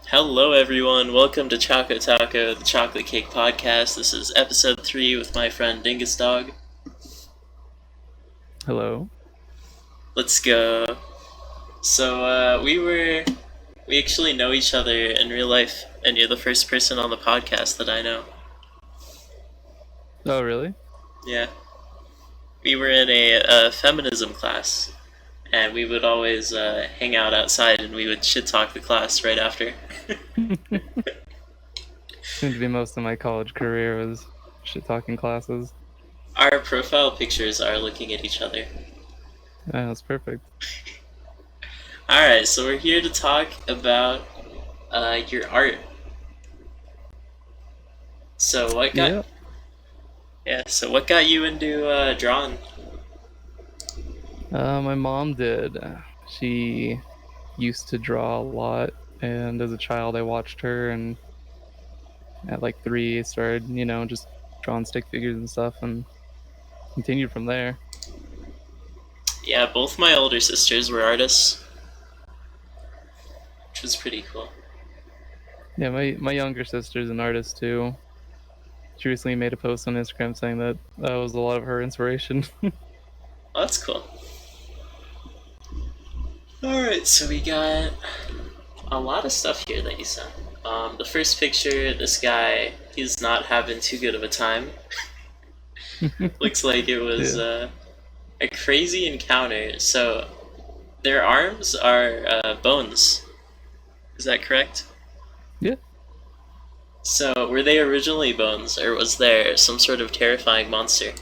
Hello, everyone. Welcome to Choco Talko, the Chocolate Cake Podcast. This is episode 3 with my friend DingusDog. Hello. Let's go. So, we actually know each other in real life, and you're the first person on the podcast that I know. Oh, really? Yeah. We were in a feminism class, and we would always hang out outside and we would shit talk the class right after. Seemed to be most of my college career was shit talking classes. Our profile pictures are looking at each other. Yeah, that's perfect. Alright, so we're here to talk about your art. So what got So what got you into drawing? My mom did. She used to draw a lot, and as a child, I watched her, and at like 3, I started, just drawing stick figures and stuff, and continued from there. Yeah, both my older sisters were artists, which was pretty cool. Yeah, my younger sister's an artist too. She recently made a post on Instagram saying that that was a lot of her inspiration. Oh, that's cool. Alright, so we got a lot of stuff here that you sent. The first picture, this guy, he's not having too good of a time. Looks like it was Yeah. a crazy encounter. So, their arms are bones. Is that correct? Yeah. So, were they originally bones, or was there some sort of terrifying monster?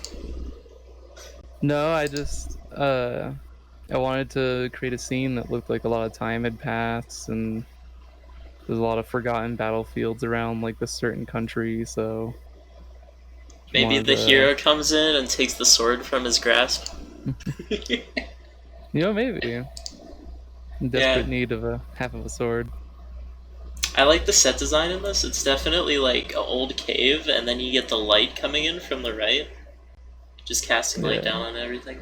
No, I wanted to create a scene that looked like a lot of time had passed and there's a lot of forgotten battlefields around like this certain country, so just Maybe wanted the to hero comes in and takes the sword from his grasp? maybe in Yeah. desperate need of a half of a sword. I like the set design in this. It's definitely like an old cave, and then you get the light coming in from the right, just casting light Yeah. down on everything.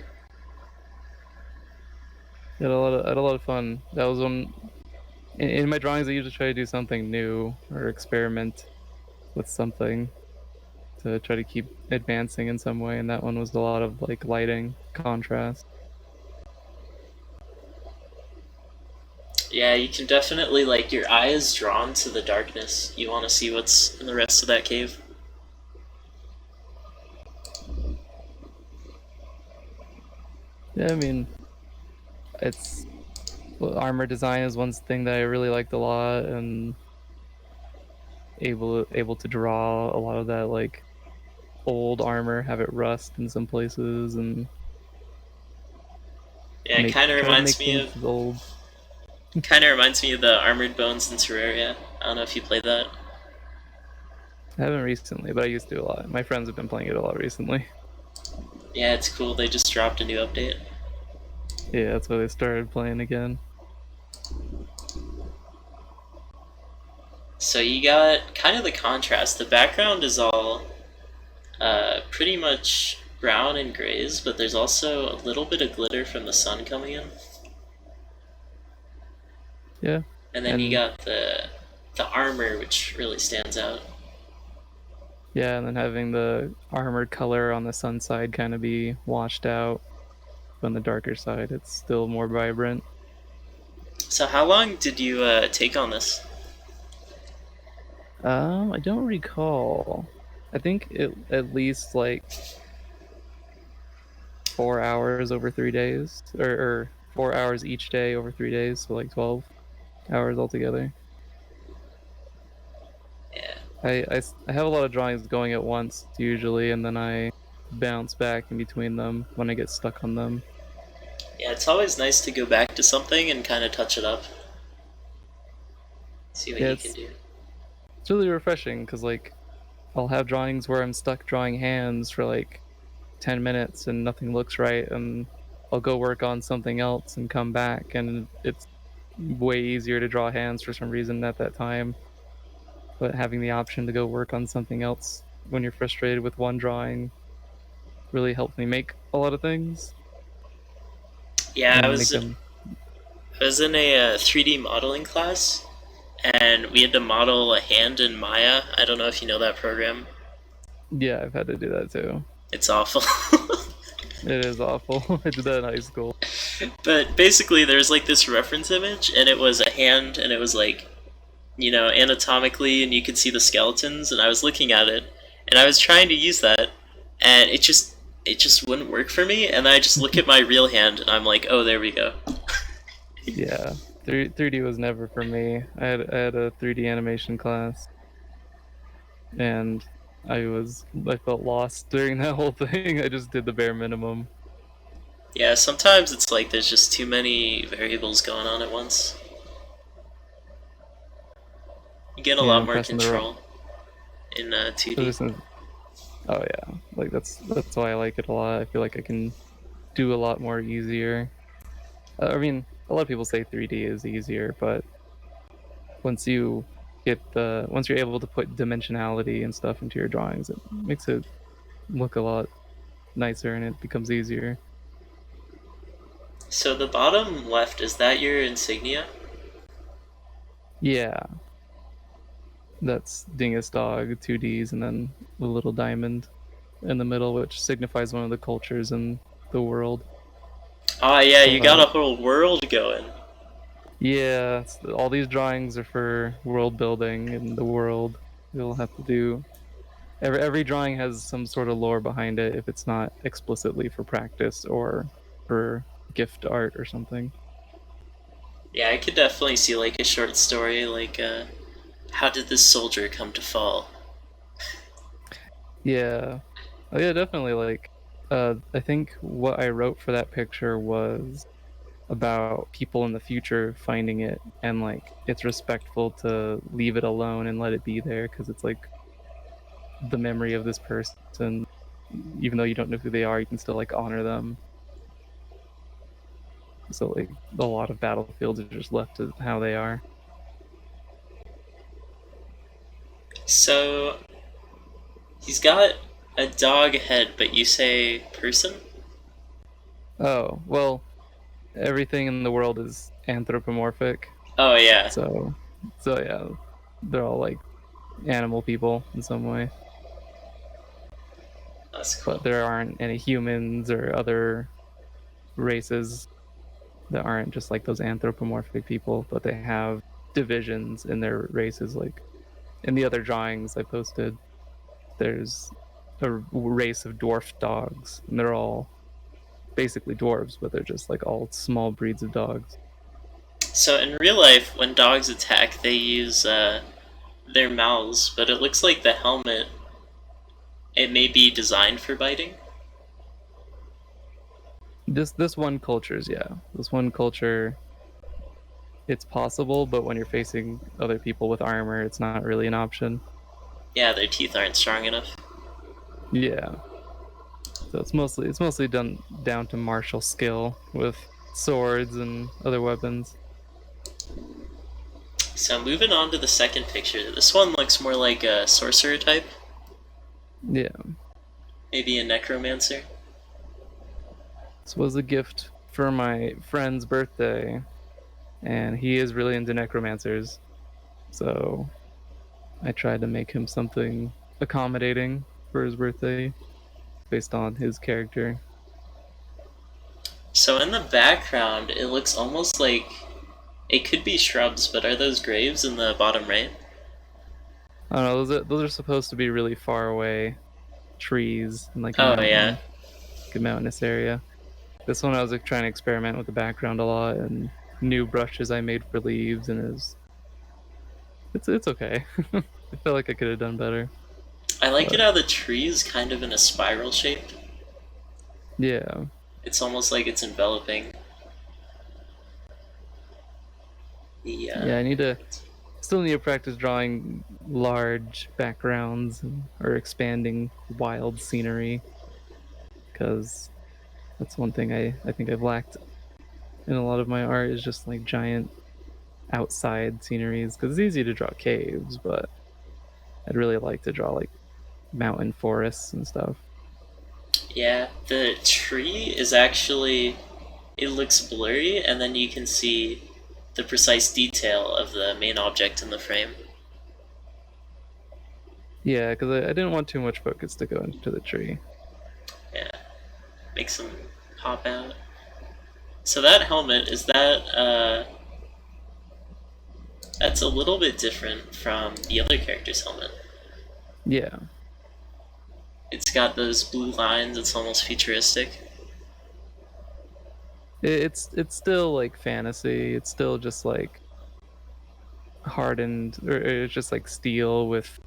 I had a lot of fun. That was one in my drawings I usually try to do something new or experiment with something to try to keep advancing in some way, and that one was a lot of like lighting, contrast. Yeah, you can definitely, like, your eye is drawn to the darkness. You want to see what's in the rest of that cave. Yeah, I mean, it's armor design is one thing that I really liked a lot, and able to draw a lot of that like old armor, have it rust in some places, and Yeah, it make kind of try to reminds make me things of as old. the Armored Bones in Terraria. I don't know if you played that. I haven't recently, but I used to a lot. My friends have been playing it a lot recently. Yeah, it's cool. They just dropped a new update. Yeah, that's why they started playing again. So you got kind of the contrast. The background is all pretty much brown and grays, but there's also a little bit of glitter from the sun coming in. Yeah, And then you and got the armor, which really stands out. yeah, and then having the armored color on the sun side kind of be washed out. On the darker side, it's still more vibrant. So how long did you take on this? I don't recall. I think it at least like 4 hours over 3 days, or 4 hours each day over 3 days, so like 12 hours altogether. Yeah. I have a lot of drawings going at once usually, and then I bounce back in between them when I get stuck on them. Yeah, it's always nice to go back to something and kind of touch it up. See what Yeah, you can it's do. it's really refreshing because like I'll have drawings where I'm stuck drawing hands for like 10 minutes and nothing looks right, and I'll go work on something else and come back, and it's way easier to draw hands for some reason at that time. But having the option to go work on something else when you're frustrated with one drawing really helped me make a lot of things Yeah, I and make was them. I was in a 3D modeling class, and we had to model a hand in Maya. I don't know if you know that program. Yeah, I've had to do that too. It's awful. It is awful. I did that in high school. But basically, there's like this reference image, and it was a hand, and it was like, anatomically, and you could see the skeletons, and I was looking at it, and I was trying to use that, and it just wouldn't work for me, and then I just look at my real hand, and I'm like, oh, there we go. Yeah, 3D was never for me. I had a 3D animation class, and I felt lost during that whole thing. I just did the bare minimum. Yeah, sometimes it's like there's just too many variables going on at once. You get a Yeah, lot I'm more pressing the wrong. control in 2D. Position. Oh yeah, like that's why I like it a lot. I feel like I can do a lot more easier. I mean, a lot of people say 3D is easier, but once you once you're able to put dimensionality and stuff into your drawings, it makes it look a lot nicer and it becomes easier. So the bottom left, is that your insignia? Yeah, that's DingusDog 2Ds, and then the little diamond in the middle, which signifies one of the cultures in the world. Ah, yeah, you got But a whole world going. yeah, all these drawings are for world building in the world. You'll have to do every drawing has some sort of lore behind it if it's not explicitly for practice or for gift art or something. Yeah, I could definitely see like a short story like, how did this soldier come to fall? Yeah. Oh yeah, definitely like I think what I wrote for that picture was about people in the future finding it, and like it's respectful to leave it alone and let it be there because it's like the memory of this person. Even though you don't know who they are, you can still like honor them. So like a lot of battlefields are just left to how they are. So he's got a dog head, but you say person? Oh, well, everything in the world is anthropomorphic. Oh yeah, So yeah, they're all like animal people in some way. that's But cool. there aren't any humans or other races that aren't just like those anthropomorphic people, but they have divisions in their races. Like in the other drawings I posted, there's a race of dwarf dogs, and they're all basically dwarves, but they're just like all small breeds of dogs. So in real life, when dogs attack, they use their mouths, but it looks like the helmet, it may be designed for biting. This one culture's yeah. This one culture, it's possible, but when you're facing other people with armor, it's not really an option. Yeah, their teeth aren't strong enough. Yeah. So it's mostly done down to martial skill with swords and other weapons. So moving on to the second picture, this one looks more like a sorcerer type, Yeah. maybe a necromancer. This was a gift for my friend's birthday, and he is really into necromancers. So I tried to make him something accommodating for his birthday based on his character. So in the background, it looks almost like it could be shrubs, but are those graves in the bottom right? I don't know, those are supposed to be really far away trees in like Oh yeah. a mountainous area. This one I was like trying to experiment with the background a lot and new brushes I made for leaves, and it's okay. I feel like I could have done better, I like it but how the tree is kind of in a spiral shape. yeah, It's almost like it's enveloping the. yeah. I need to still need to practice drawing large backgrounds or expanding wild scenery, because that's one thing I think I've lacked in a lot of my art is just like giant outside sceneries, because it's easy to draw caves, but I'd really like to draw like mountain forests and stuff. Yeah, the tree is actually. It looks blurry, and then you can see the precise detail of the main object in the frame. Yeah, because I didn't want too much focus to go into the tree. Yeah, makes them pop out. So that helmet, is that, that's a little bit different from the other character's helmet. Yeah. It's got those blue lines, it's almost futuristic. It's still like fantasy. It's still just like hardened, or it's just like steel with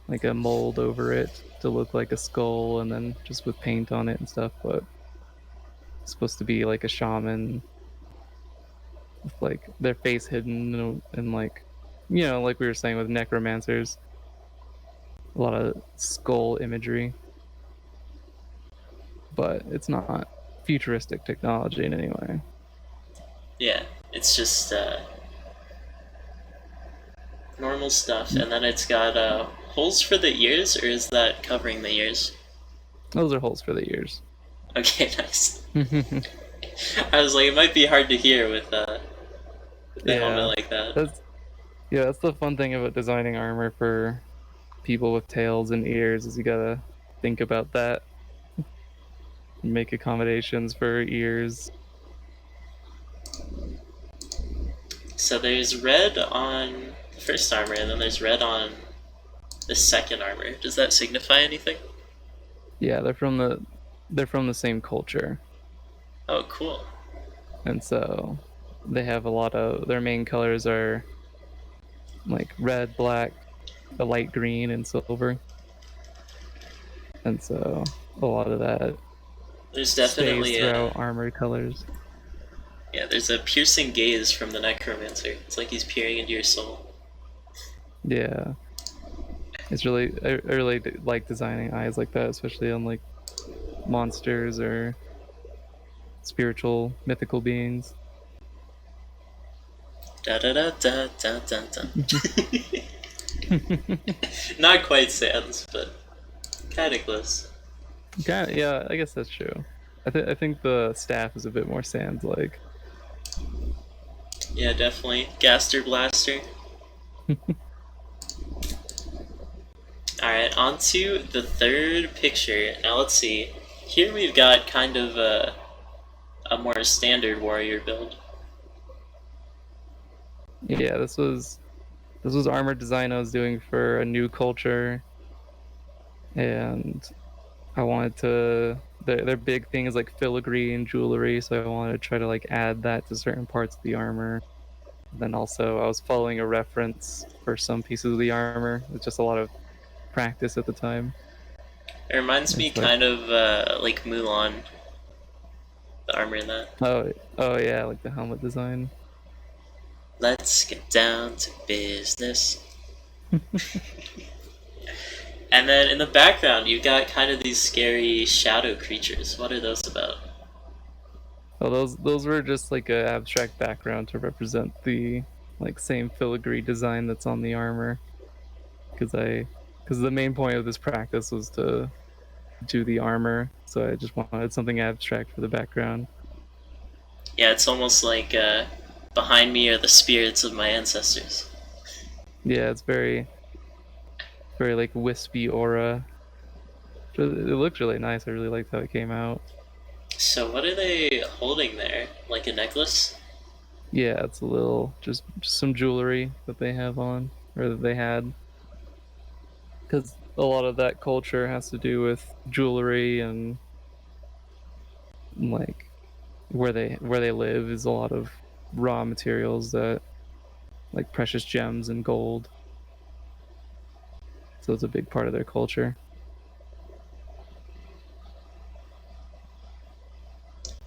like a mold over it to look like a skull, and then just with paint on it and stuff. But it's supposed to be like a shaman with like their face hidden and like, like we were saying with necromancers, a lot of skull imagery. But it's not futuristic technology in any way. Yeah, it's just normal stuff, and then it's got holes for the ears, or is that covering the ears? Those are holes for the ears. Okay, nice. I was like, it might be hard to hear with the helmet like that. That's the fun thing about designing armor for people with tails and ears, is you gotta think about that. Make accommodations for ears. So there's red on the first armor, and then there's red on the second armor. Does that signify anything? Yeah, they're from the same culture. Oh, cool. And so they have a lot of their main colors are like red, black, a light green, and silver. And so a lot of that There's stays definitely throughout armored colors. yeah, there's a piercing gaze from the necromancer. It's like he's peering into your soul. Yeah, it's really I really like designing eyes like that, especially on like monsters or spiritual mythical beings. Da da da da da da da. Not quite Sans, but kind of close. Yeah, I guess that's true. I think the staff is a bit more Sans like. Yeah, definitely. Gaster Blaster. Alright, on to the third picture. Now let's see. Here we've got kind of a more standard warrior build. Yeah, this was armor design I was doing for a new culture, and I wanted to. Their big thing is like filigree and jewelry, so I wanted to try to like add that to certain parts of the armor. Then also I was following a reference for some pieces of the armor. It's just a lot of practice at the time. It reminds me It's like, kind of like Mulan, the armor in that. oh yeah, like the helmet design. Let's get down to business. And then in the background, you've got kind of these scary shadow creatures. What are those about? Oh, those were just like an abstract background to represent the like same filigree design that's on the armor. Because the main point of this practice was to do the armor, so I just wanted something abstract for the background. Yeah, it's almost like behind me are the spirits of my ancestors. Yeah, it's very like wispy aura. It looked really nice. I really liked how it came out. So what are they holding there? Like a necklace? Yeah, it's a little just some jewelry that they have on, or that they had, because a lot of that culture has to do with jewelry, and like where they live is a lot of raw materials, that like precious gems and gold. So it's a big part of their culture.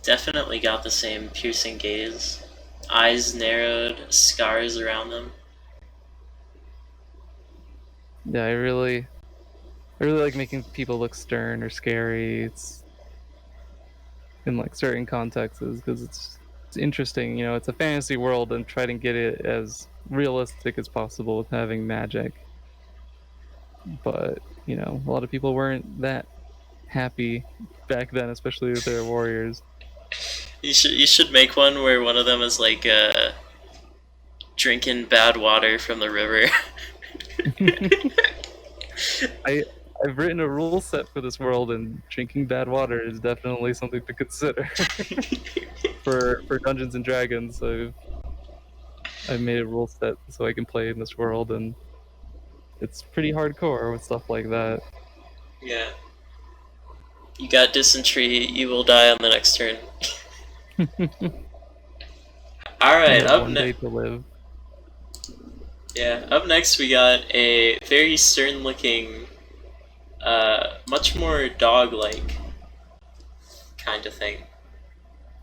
Definitely got the same piercing gaze. Eyes narrowed, scars around them. Yeah, I really like making people look stern or scary. It's in like certain contexts, because it's interesting. It's a fantasy world, and try to get it as realistic as possible with having magic. But a lot of people weren't that happy back then, especially with their warriors. You should make one where one of them is like drinking bad water from the river. I've written a rule set for this world, and drinking bad water is definitely something to consider for Dungeons and Dragons. So I've made a rule set so I can play in this world, and it's pretty hardcore with stuff like that. Yeah. You got dysentery, you will die on the next turn. Alright, up One day next. to live. Yeah, up next we got a very stern-looking, much more dog-like kind of thing.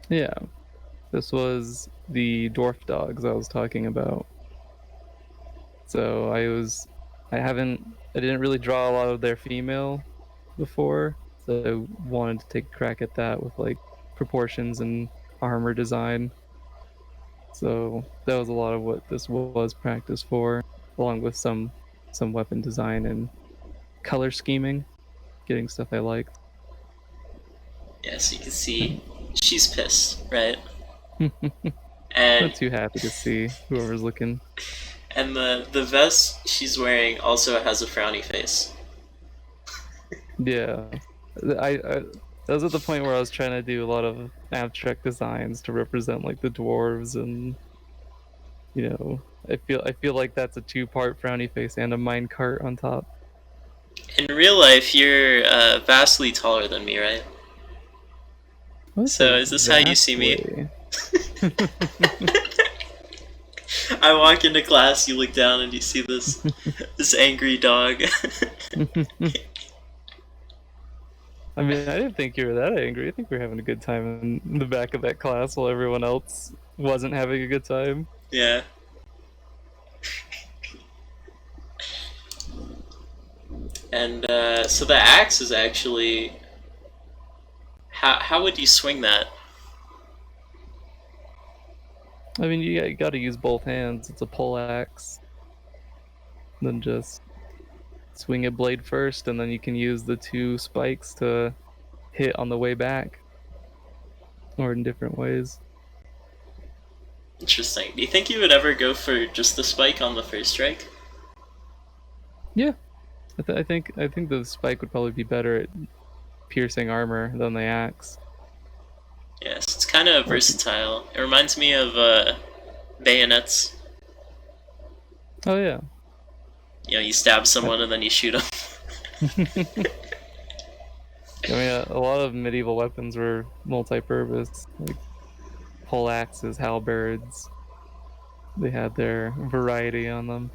Yeah, this was the dwarf dogs I was talking about. So I didn't really draw a lot of their female before, so I wanted to take a crack at that with like proportions and armor design. So that was a lot of what this was practice for, along with some weapon design and color scheming, getting stuff I liked. Yeah, so you can see she's pissed, right? Not And too happy to see whoever's looking. and the vest she's wearing also has a frowny face. Yeah, I that was at the point where I was trying to do a lot of abstract designs to represent like the dwarves, and I feel like that's a two-part frowny face and a minecart on top. In real life, you're vastly taller than me, right? What So is this how you see me? vastly? I walk into class, you look down, and you see this angry dog. I mean, I didn't think you were that angry. I think we were having a good time in the back of that class while everyone else wasn't having a good time. Yeah. And so the axe is actually. How would you swing that? I mean, you got to use both hands. It's a pole axe. Then just swing it blade first, and then you can use the two spikes to hit on the way back, or in different ways. Interesting. Do you think you would ever go for just the spike on the first strike? Yeah, I think the spike would probably be better at piercing armor than the axe. Yes, it's kind of versatile. It reminds me of bayonets. Oh yeah. You know, you stab someone and then you shoot them. I mean, a lot of medieval weapons were multi-purpose, like pole axes, halberds. They had their variety on them.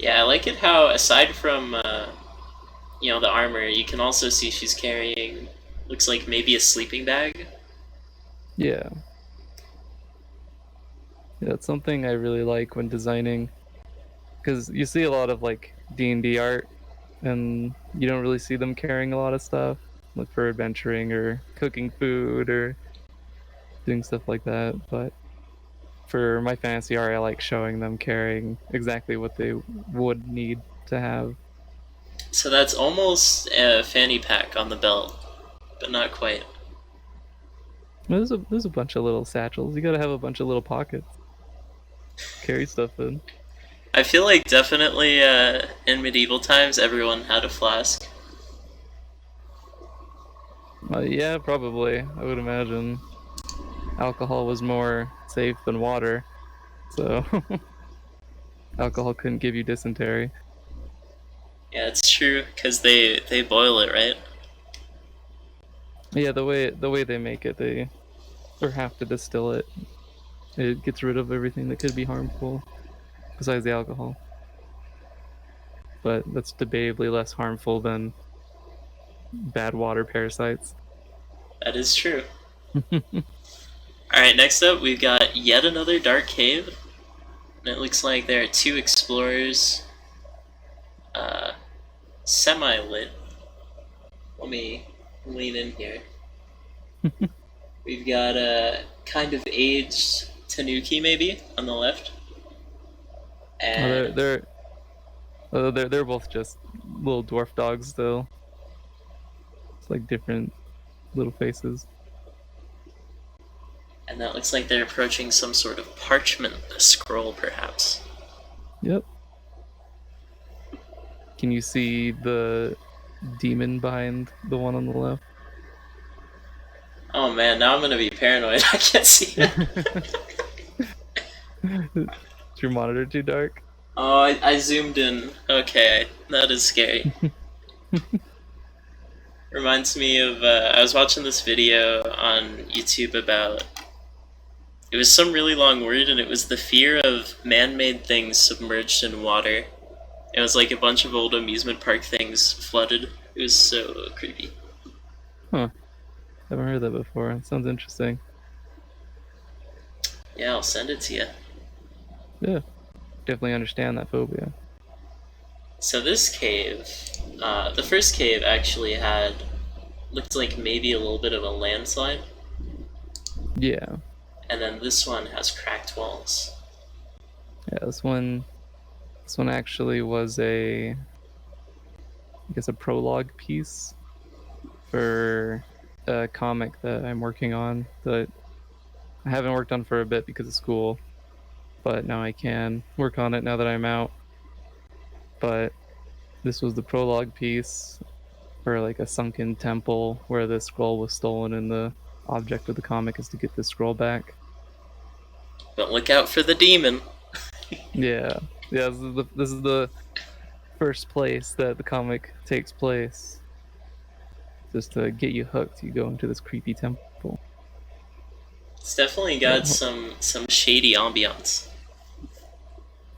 Yeah, I like it how aside from the armor, you can also see she's carrying looks like maybe a sleeping bag. Yeah. Yeah, it's something I really like when designing, because you see a lot of like D&D art, and you don't really see them carrying a lot of stuff, like for adventuring or cooking food or doing stuff like that. But for my fantasy art, I like showing them carrying exactly what they would need to have. So that's almost a fanny pack on the belt, but not quite. There's a bunch of little satchels. You gotta have a bunch of little pockets. Carry stuff in. I feel like definitely in medieval times everyone had a flask. Yeah, probably. I would imagine alcohol was more safe than water, so alcohol couldn't give you dysentery. Yeah, it's true because they boil it, right? Yeah, the way they make it, they or have to distill it. It gets rid of everything that could be harmful, besides the alcohol. But that's debatably less harmful than bad water parasites. That is true. Alright, next up we've got yet another dark cave. And it looks like there are two explorers semi-lit. Let me lean in here. We've got a kind of aged Tanuki maybe on the left. And They're both just little dwarf dogs still. It's like different little faces. And that looks like they're approaching some sort of parchment scroll, perhaps. Yep. Can you see the demon behind the one on the left? Oh man, now I'm gonna be paranoid. I can't see it. Is your monitor too dark? Oh, I zoomed in. Okay, that is scary. Reminds me of, I was watching this video on YouTube about, it was some really long word, and it was the fear of man-made things submerged in water. It was like a bunch of old amusement park things flooded. It was so creepy. Huh. Haven't heard that before. It sounds interesting. Yeah, I'll send it to you. Yeah. Definitely understand that phobia. So this cave, the first cave actually looked like maybe a little bit of a landslide, Yeah. and then this one has cracked walls. Yeah, this one actually was I guess a prologue piece for a comic that I'm working on that I haven't worked on for a bit because of school, but now I can work on it now that I'm out. But this was the prologue piece for like a sunken temple where the scroll was stolen, and the object of the comic is to get the scroll back. But look out for the demon. Yeah. Yeah, this is the first place that the comic takes place. Just to get you hooked, you go into this creepy temple. It's definitely But got some shady ambiance.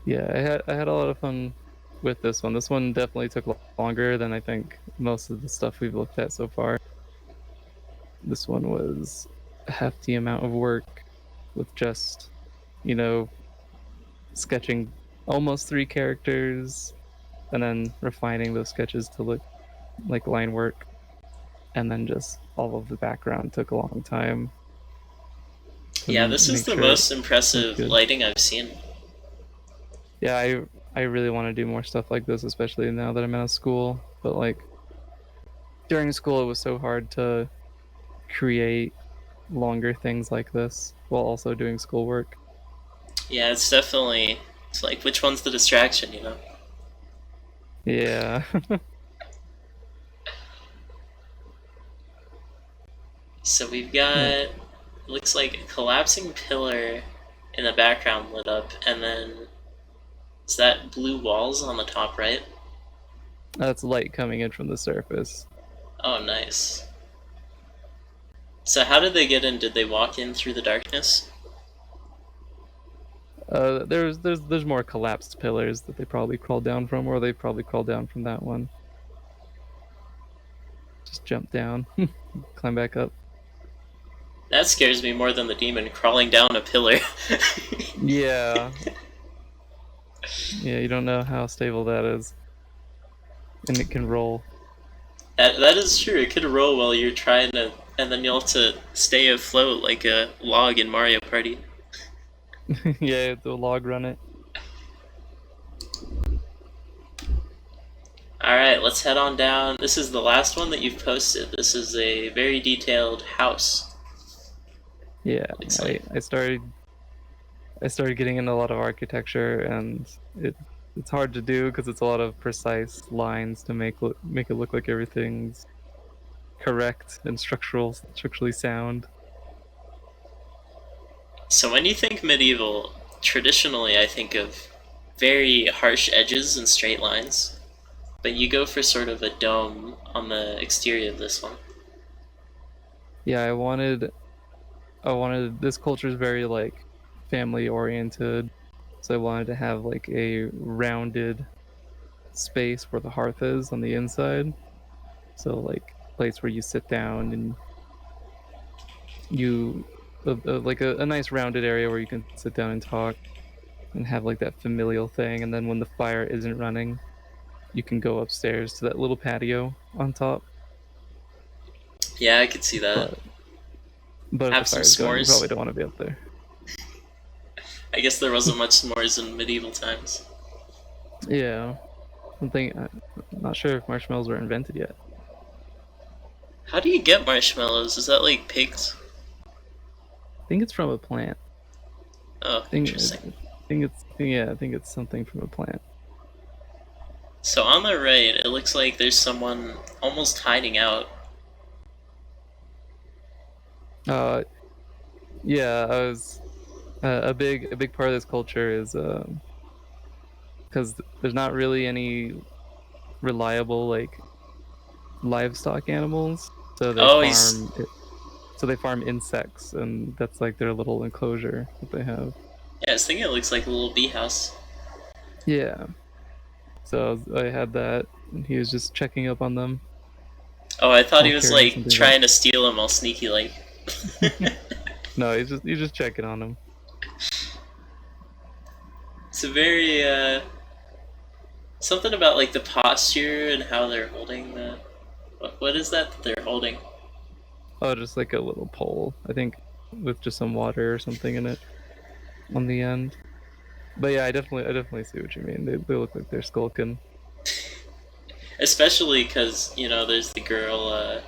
yeah, I had a lot of fun with this one. This one definitely took longer than I think most of the stuff we've looked at so far. This one was a hefty amount of work with just, you know, sketching almost 3 characters and then refining those sketches to look like line work. And then just all of the background took a long time. Yeah, this is the most impressive lighting I've seen. Yeah, I really want to do more stuff like this, especially now that I'm out of school. But like during school, it was so hard to create longer things like this while also doing schoolwork. Yeah, it's like, which one's the distraction, you know? Yeah. So we've got, looks like a collapsing pillar in the background lit up, and then is that blue walls on the top right? That's light coming in from the surface. Oh, nice. So how did they get in? Did they walk in through the darkness? There's more collapsed pillars that they probably crawled down from, or they probably crawled down from that one. Just jump down, climb back up. That scares me more than the demon crawling down a pillar. Yeah. Yeah, you don't know how stable that is. And it can roll. That is true. It could roll while you're trying to, and then you'll have to stay afloat like a log in Mario Party. Yeah, the log run it. Alright, let's head on down. This is the last one that you've posted. This is a very detailed house. Yeah, I started getting into a lot of architecture, and it's hard to do because it's a lot of precise lines to make it look like everything's correct and structurally sound. So when you think medieval, traditionally I think of very harsh edges and straight lines, but you go for sort of a dome on the exterior of this one. Yeah, I wanted this culture is very like family oriented, so I wanted to have like a rounded space where the hearth is on the inside. So like place where you sit down and you like a nice rounded area where you can sit down and talk and have like that familial thing. And then when the fire isn't running, you can go upstairs to that little patio on top. Yeah, I could see that. But Have if the some fire's going, you s'mores. probably don't want to be up there. I guess there wasn't much s'mores in medieval times. Yeah, I'm not sure if marshmallows were invented yet. How do you get marshmallows? Is that like pigs? think it's from a plant. Oh, I think interesting. I think it's something from a plant. So on the right, it looks like there's someone almost hiding out. Uh, yeah, I was a big part of this culture is because there's not really any reliable like livestock animals, so Oh, he's they farm insects, and that's like their little enclosure that they have. yeah. I was thinking it looks like a little bee house. Yeah, so I had that, and he was just checking up on them Oh, I thought he while was carrying like something back. trying to steal him all sneaky like. No, he's just checking on them. It's a very something about like the posture and how they're holding the. What is that they're holding? Oh, just like a little pole, I think, with just some water or something in it on the end. But yeah, I definitely see what you mean. They look like they're skulking. Especially because there's the girl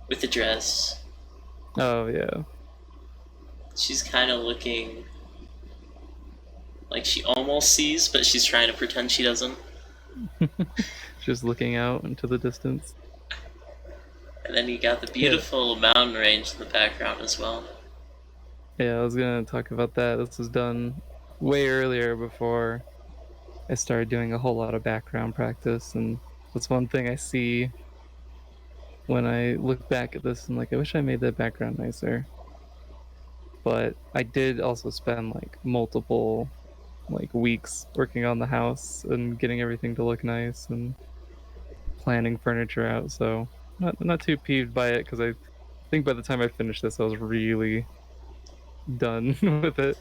with the dress. Oh yeah. She's kind of looking like she almost sees, but she's trying to pretend she doesn't. Just looking out into the distance. And then you got the Yeah. beautiful mountain range in the background as well. Yeah, I was gonna talk about that. This was done way earlier before I started doing a whole lot of background practice, and that's one thing I see when I look back at this and like I wish I made that background nicer. But I did also spend like multiple like weeks working on the house and getting everything to look nice and planning furniture out, so not too peeved by it because I think by the time I finished this I was really done with it.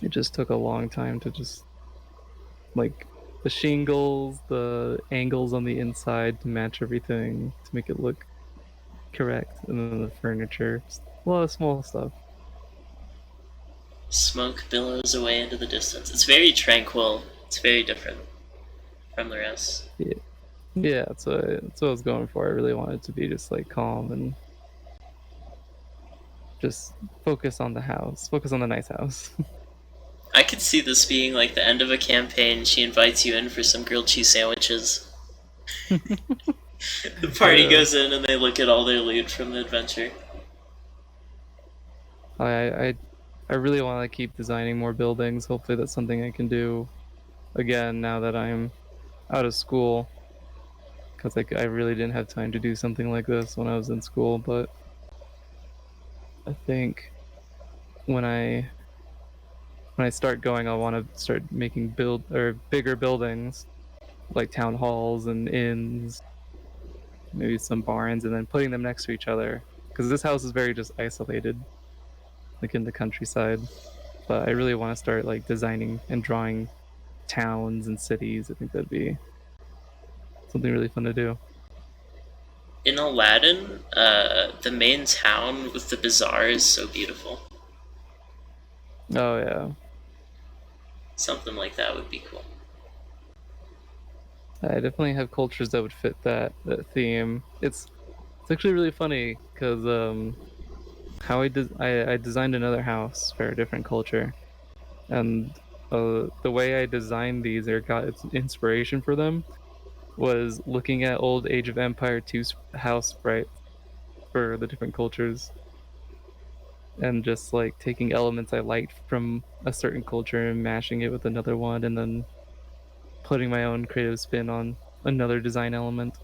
It just took a long time to just like the shingles, the angles on the inside to match everything to make it look correct, and then the furniture, just a lot of small stuff. Smoke billows away into the distance. It's very tranquil. It's very different from the rest. Yeah, yeah, that's what I was going for. I really wanted it to be just like calm and just focus on the house, focus on the nice house. I could see this being like the end of a campaign. She invites you in for some grilled cheese sandwiches. The party Yeah, goes in and they look at all their loot from the adventure. I I really want to keep designing more buildings. Hopefully, that's something I can do again now that I'm out of school. Because like I really didn't have time to do something like this when I was in school. But I think when I start going, I want to start making build or bigger buildings like town halls and inns, maybe some barns, and then putting them next to each other. Because this house is very just isolated, like in the countryside. But I really want to start like designing and drawing towns and cities. I think that'd be something really fun to do. In Aladdin, the main town with the bazaar is so beautiful. Oh yeah, Something like that would be cool. I definitely have cultures that would fit that theme. It's actually really funny because how I designed another house for a different culture, and the way I designed these or got its inspiration for them was looking at old Age of Empire 2 house sprites for the different cultures and just like taking elements I liked from a certain culture and mashing it with another one and then putting my own creative spin on another design element,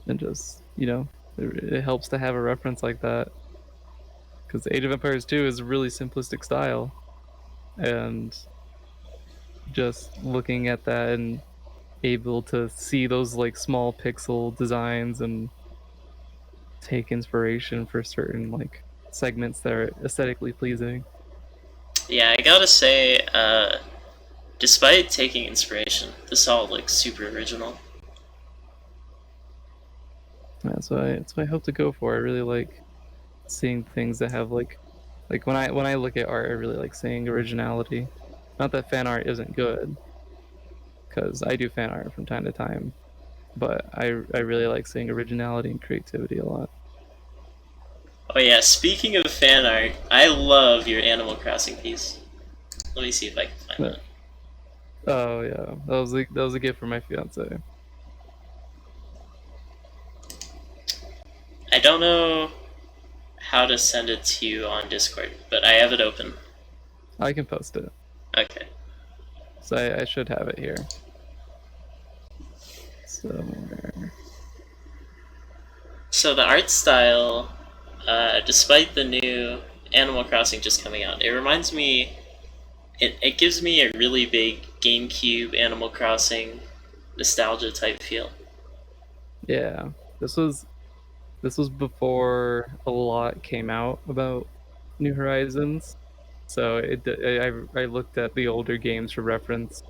and just it helps to have a reference like that because Age of Empires 2 is a really simplistic style, and just looking at that and able to see those like small pixel designs and take inspiration for certain like segments that are aesthetically pleasing. Yeah, I gotta say, despite taking inspiration, this all looks super original. That's what I hope to go for. I really like seeing things that have like when I look at art, I really like seeing originality. Not that fan art isn't good, because I do fan art from time to time, but I really like seeing originality and creativity a lot. Oh yeah, speaking of fan art, I love your Animal Crossing piece. Let me see if I can find Yeah. that. Oh yeah, that was a gift from my fiance. I don't know how to send it to you on Discord, but I have it open. I can post it, Okay. so I should have it here somewhere. So the art style, despite the new Animal Crossing just coming out, it reminds me. It gives me a really big GameCube Animal Crossing nostalgia type feel. Yeah, this was this was before a lot came out about New Horizons, so I looked at the older games for reference.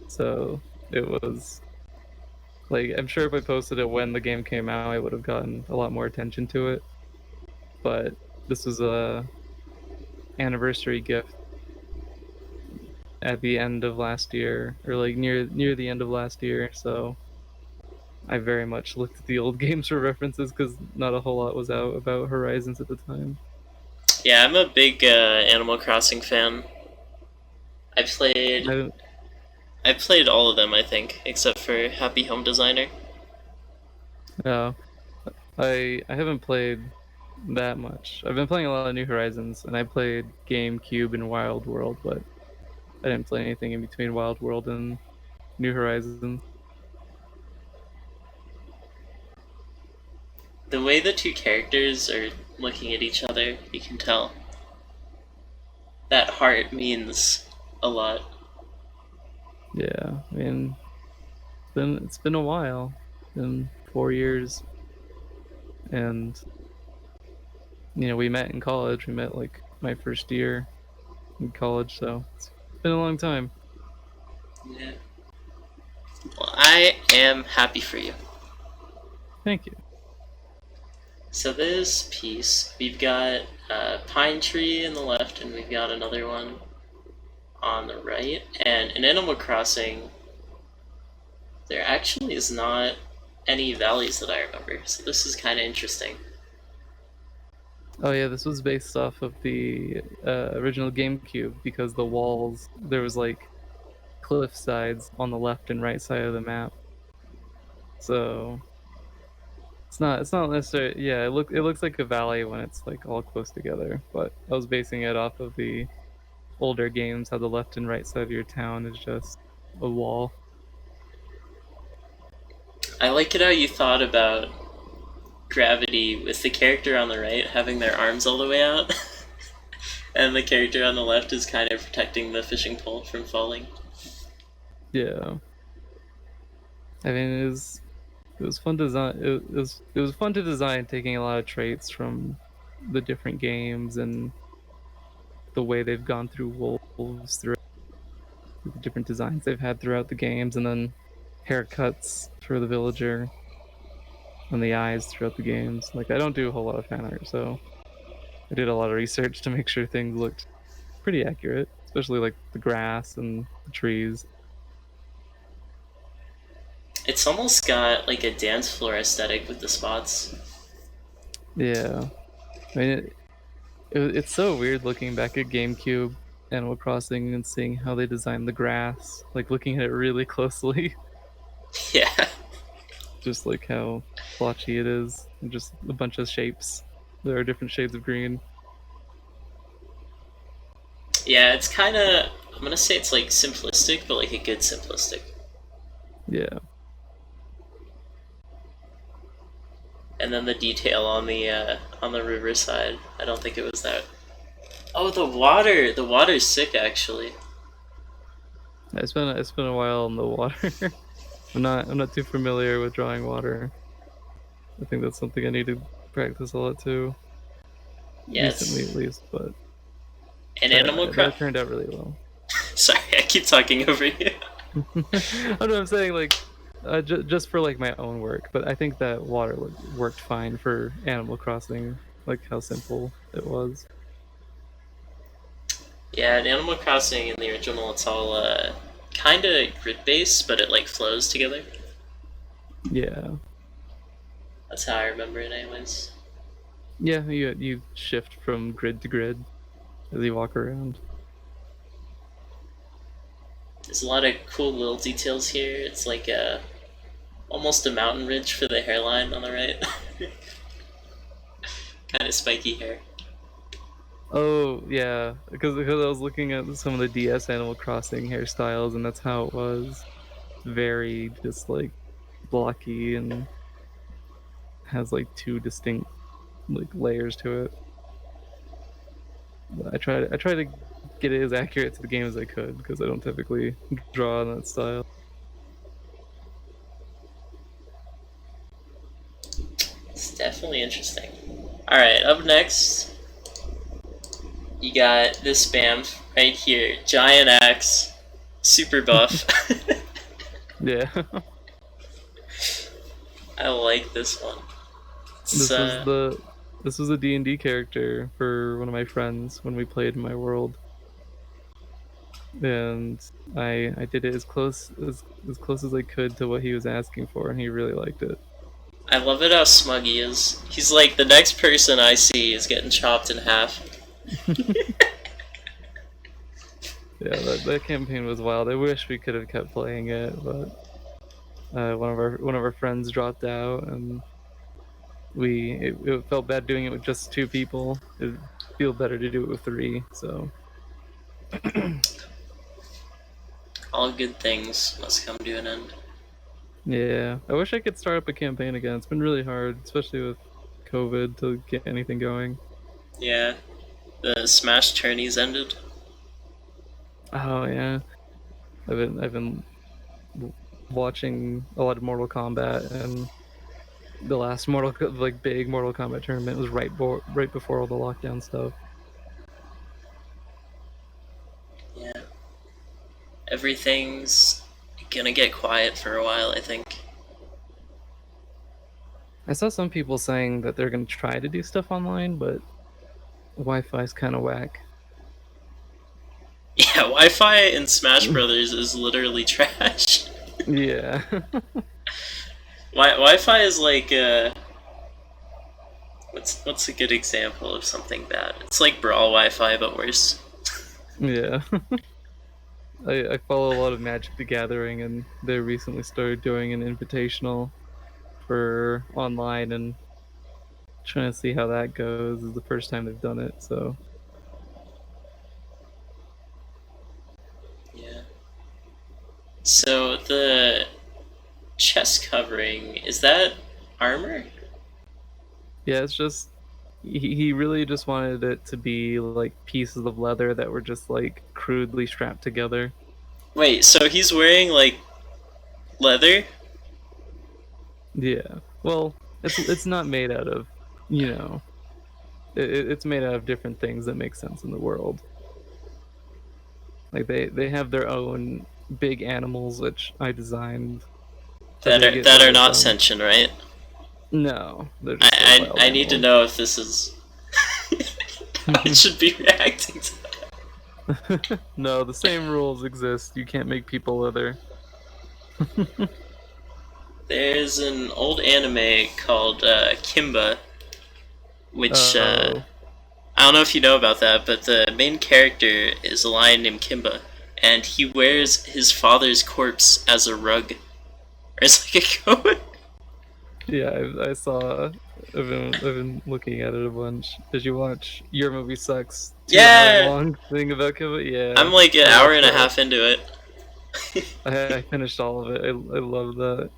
So it was like I'm sure if I posted it when the game came out, I would have gotten a lot more attention to it. But this was a anniversary gift at the end of last year, or like near the end of last year. So I very much looked at the old games for references because not a whole lot was out about Horizons at the time. Yeah, I'm a big Animal Crossing fan. I played I I played all of them, I think, except for Happy Home Designer. no, I haven't played that much. I've been playing a lot of New Horizons, and I played GameCube and Wild World, but I didn't play anything in between Wild World and New Horizons. The way the two characters are looking at each other, you can tell that heart means a lot. Yeah, I mean, it's been a while, been 4 years, and we met in college. We met like my first year in college, so it's been a long time. Yeah. Well, I am happy for you. Thank you. So this piece, we've got a pine tree in the left, and we've got another one on the right. And in Animal Crossing, there actually is not any valleys that I remember, so this is kind of interesting. Oh yeah, this was based off of the original GameCube because the walls there was like cliff sides on the left and right side of the map. So it's not necessarily, yeah, it looks like a valley when it's like all close together, but I was basing it off of the older games how the left and right side of your town is just a wall. I like it how you thought about gravity with the character on the right having their arms all the way out, and the character on the left is kind of protecting the fishing pole from falling. Yeah. I mean it was fun design it was fun to design taking a lot of traits from the different games and the way they've gone through wolves through the different designs they've had throughout the games, and then haircuts for the villager and the eyes throughout the games. Like I don't do a whole lot of fan art, so I did a lot of research to make sure things looked pretty accurate, especially like the grass and the trees. It's almost got like a dance floor aesthetic with the spots. Yeah, I mean it's so weird looking back at GameCube Animal Crossing and seeing how they designed the grass, like looking at it really closely, Yeah. just like how blotchy it is, and just a bunch of shapes. There are different shades of green. Yeah, it's kind of. I'm gonna say it's like simplistic, but like a good simplistic. Yeah, And then the detail on the riverside. I don't think it was that. Oh, the water. The water's sick, actually. it's been a while in the water. I'm not too familiar with drawing water. I think that's something I need to practice a lot too, recently at Yes. least. But And Animal that Crossing. turned out really well. Sorry, I keep talking over you. I know I'm saying like just for like my own work, but I think that water worked fine for Animal Crossing, like how simple it was. Yeah, in Animal Crossing in the original, it's all kind of grid based, but it like flows together. Yeah, That's how I remember it, anyways. Yeah, you shift from grid to grid as you walk around. There's a lot of cool little details here. It's like almost a mountain ridge for the hairline on the right. Kind of spiky hair. Oh yeah, because I was looking at some of the DS Animal Crossing hairstyles, and that's how it was. Very just like blocky and has like two distinct like layers to it. But I try to get it as accurate to the game as I could because I don't typically draw in that style. It's definitely interesting. Alright, up next, you got this spam right here. Giant axe, super buff. Yeah. I like this one. It's, This was a D&D character for one of my friends when we played in my world. And I did it as close as I could to what he was asking for, and he really liked it. I love it how smug he is. He's like, the next person I see is getting chopped in half. Yeah, that campaign was wild. I wish we could have kept playing it, but one of our friends dropped out, and it felt bad doing it with just two people. It'd feel better to do it with three. So All good things must come to an end. yeah, I wish I could start up a campaign again. It's been really hard, especially with COVID, to get anything going. Yeah, the Smash tourneys ended. Oh yeah, I've been watching a lot of Mortal Kombat, and the last big Mortal Kombat tournament was right before all the lockdown stuff. Yeah. Everything's gonna get quiet for a while, I think. I saw some people saying that they're gonna try to do stuff online, but Wi-Fi's kind of whack. Yeah, Wi-Fi in Smash Brothers is literally trash. Yeah. Wi-Fi is like what's a good example of something bad? It's like Brawl Wi-Fi but worse. Yeah. I follow a lot of Magic the Gathering, and they recently started doing an invitational for online, and trying to see how that goes. This is the first time they've done it, so Yeah. So the chest covering, is that armor? yeah, it's just he really just wanted it to be like pieces of leather that were just like crudely strapped together. Wait, so he's wearing like leather? Yeah. Well, it's not made out of, you know, it's made out of different things that make sense in the world. Like they have their own big animals which I designed to That make are it that look are its not own. sentient, right? No, they're just like wild I need to animals. know if this is I should be reacting to that. No, the same rules exist. You can't make people leather. There's an old anime called Kimba, which Oh, I don't know if you know about that, but the main character is a lion named Kimba, and he wears his father's corpse as a rug, or as like a coat. yeah, I saw. I've been looking at it a bunch. Did you watch Your Movie Sucks 2 hour Yeah, long thing about Kiva? Yeah, I'm like an I hour watched and a that. half into it. I finished all of it. I love that.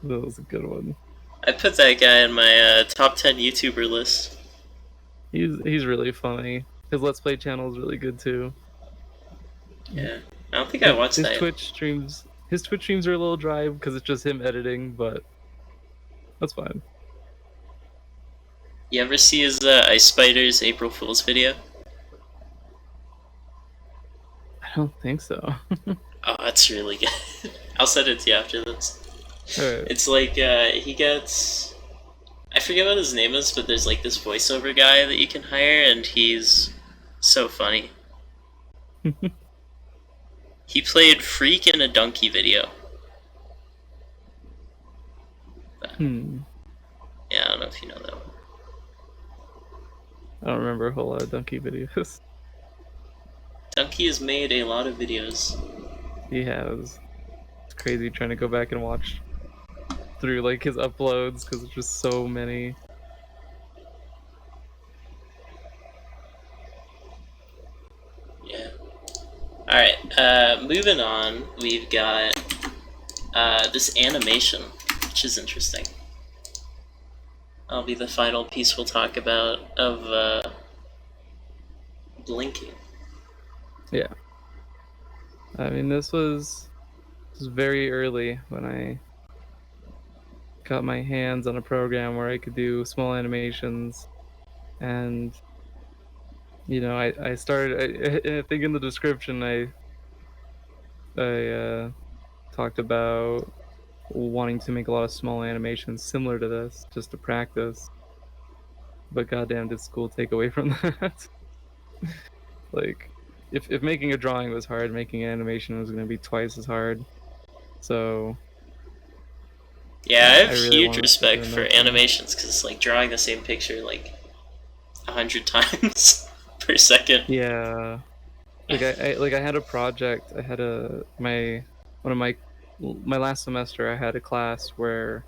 That was a good one. I put that guy in my top 10 YouTuber list. He's really funny. His Let's Play channel is really good too. Yeah, I don't think I watched that. His Twitch streams are a little dry because it's just him editing, but that's fine. You ever see his Ice Spiders April Fool's video? I don't think so. Oh, that's really good. I'll send it to you after this. Alright. It's like he gets, I forget what his name is, but there's like this voiceover guy that you can hire, and he's so funny. He played Freak in a Donkey video. Hmm. Yeah, I don't know if you know that one. I don't remember a whole lot of Donkey videos. Donkey has made a lot of videos. He has. It's crazy trying to go back and watch through like his uploads because there's just so many. Yeah. Alright, moving on, we've got this animation, which is interesting. That'll be the final piece we'll talk about of blinking. Yeah. I mean, this was very early when I got my hands on a program where I could do small animations, and I started. I think in the description I talked about wanting to make a lot of small animations similar to this just to practice. But goddamn, did school take away from that? Like, if making a drawing was hard, making an animation was going to be twice as hard. So Yeah, I have I really huge wanted to respect do for another thing. animations because like drawing the same picture like 100 times per second. Yeah, like I had a project. I had a my one of my last semester. I had a class where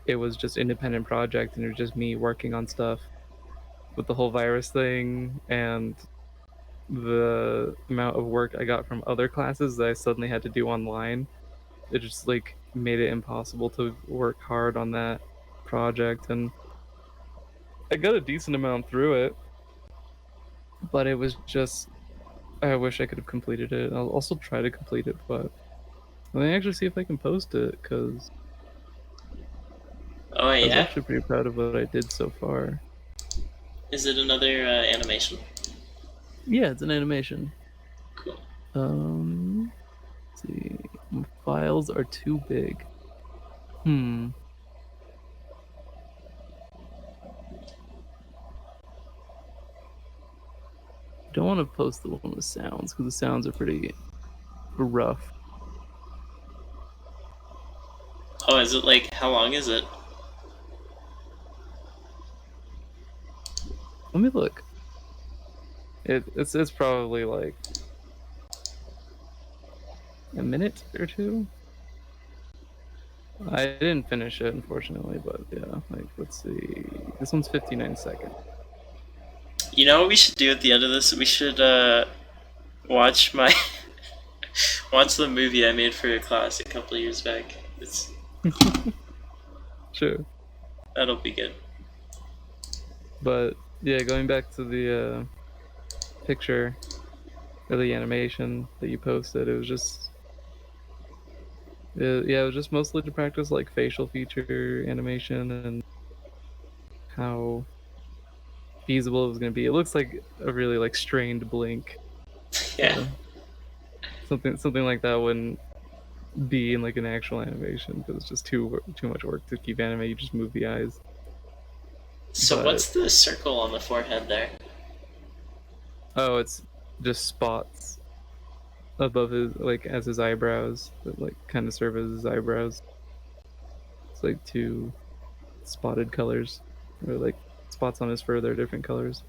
it was just independent project, and it was just me working on stuff with the whole virus thing and the amount of work I got from other classes that I suddenly had to do online. It just like made it impossible to work hard on that project, and I got a decent amount through it, but it was just I wish I could have completed it. I'll also try to complete it, but let me actually see if I can post it because Oh I was yeah, actually pretty proud of what I did so far. is it another animation? Yeah, it's an animation. Cool. Let's see, my files are too big. Hmm. Don't want to post the one with sounds because the sounds are pretty rough. Oh, is it like how long is it? Let me look. It's probably like a minute or two. I didn't finish it unfortunately, but yeah, like let's see. This one's 59 seconds. You know what we should do at the end of this? We should watch my watch the movie I made for a class a couple of years back. It's Sure. that'll be good. But yeah, going back to the picture or the animation that you posted, it was just yeah, it was just mostly to practice like facial feature animation and how feasible it was going to be. It looks like a really like strained blink. Yeah. So something like that wouldn't be in like an actual animation because it's just too much work to keep animating. You just move the eyes. So But what's the circle on the forehead there? oh, it's just spots above his like as his eyebrows that like kind of serve as his eyebrows. It's like two spotted colors or like spots on his fur. They're different colors.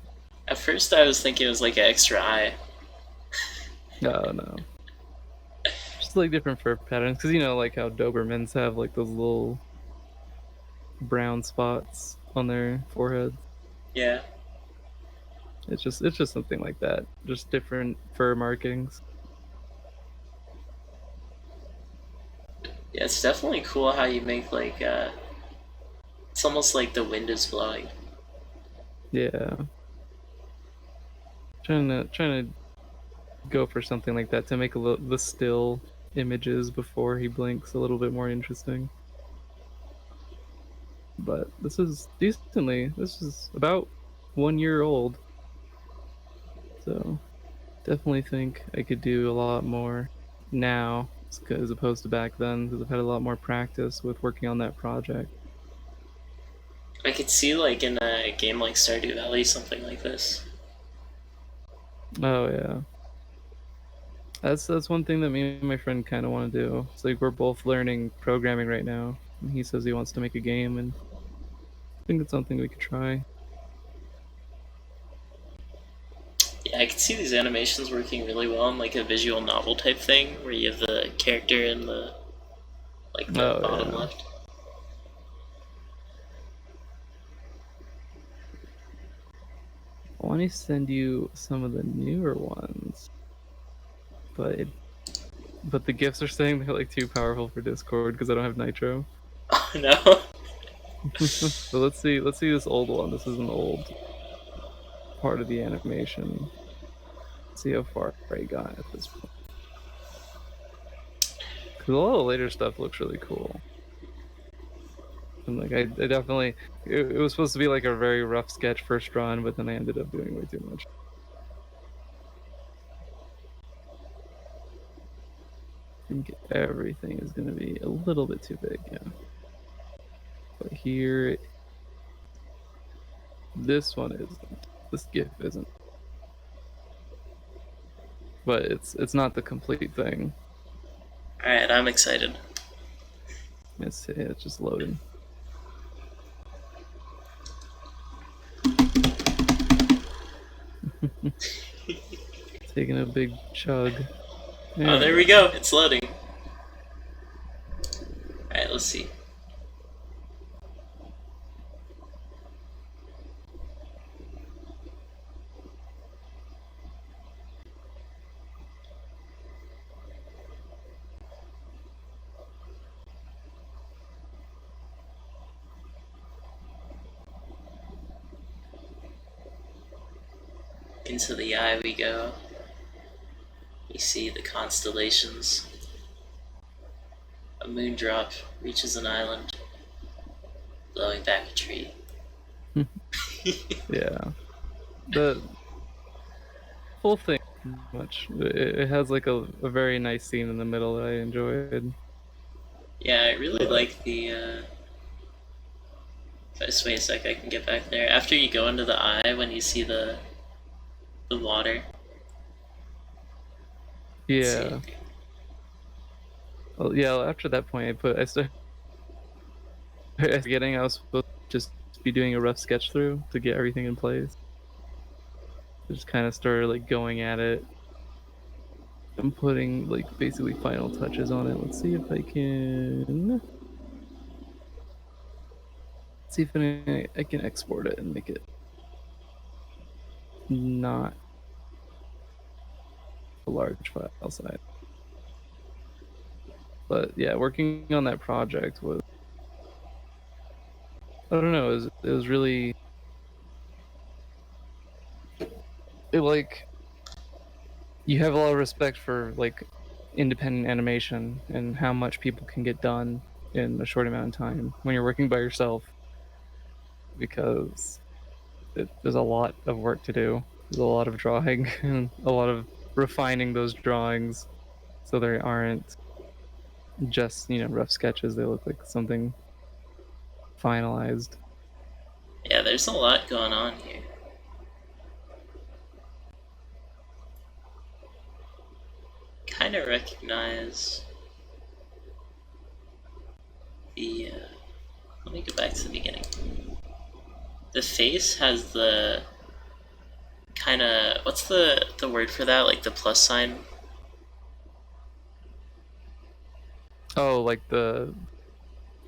At first, I was thinking it was like an extra eye. Oh no, just like different fur patterns because like how Dobermans have like those little brown spots on their forehead. Yeah. It's just something like that. Just different fur markings. Yeah, it's definitely cool how you make like it's almost like the wind is blowing. Yeah. Trying to go for something like that to make the still images before he blinks a little bit more interesting. But this is decently. This is about 1 year old, so definitely think I could do a lot more now as opposed to back then because I've had a lot more practice with working on that project. I could see like in a game like Stardew Valley something like this. Oh yeah, that's one thing that me and my friend kind of want to do. It's like we're both learning programming right now, and he says he wants to make a game, and I think it's something we could try. Yeah, I can see these animations working really well in like a visual novel type thing, where you have the character in the the Oh bottom yeah. left. I want to send you some of the newer ones, but the gifts are saying they're like too powerful for Discord because I don't have Nitro. Oh no. But let's see this old one. This is an old part of the animation. See how far I got at this point. Because a lot of the later stuff looks really cool. And like I definitely it was supposed to be like a very rough sketch first run, but then I ended up doing way too much. I think everything is gonna be a little bit too big, yeah. But here, this one isn't. This GIF isn't. But it's not the complete thing. Alright, I'm excited. It's just loading. Taking a big chug. Oh, there we go. It's loading. Alright, let's see. Into the eye we go. We see the constellations. A moondrop reaches an island, blowing back a tree. Yeah. The whole thing, much. It has like a very nice scene in the middle that I enjoyed. Yeah, I really like the. If I just wait a sec, I can get back there. After you go into the eye, when you see the water. Yeah. Well, yeah. After that point, I started forgetting I was supposed to just be doing a rough sketch through to get everything in place. I just kind of started like going at it. I'm putting like basically final touches on it. Let's see if I can. See if I can export it and make it not a large file size. But yeah, working on that project was, I don't know, it was really, it like, you have a lot of respect for like independent animation and how much people can get done in a short amount of time when you're working by yourself, because there's a lot of work to do. There's a lot of drawing and a lot of refining those drawings so they aren't just, rough sketches. They look like something finalized. Yeah, there's a lot going on here. Kind of recognize the. Let me go back to the beginning. The face has the kind of, what's the word for that? Like the plus sign. Oh, like I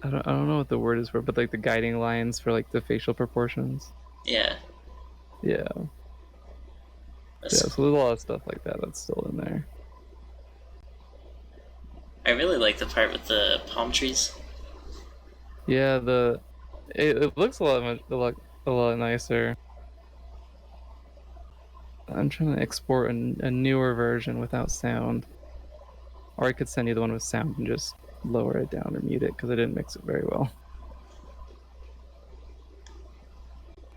don't know what the word is for, but like the guiding lines for like the facial proportions. Yeah. Yeah. That's Yeah, so there's a lot of stuff like that that's still in there. I really like the part with the palm trees. Yeah, it looks a lot nicer. I'm trying to export a newer version without sound. Or I could send you the one with sound and just lower it down or mute it because I didn't mix it very well.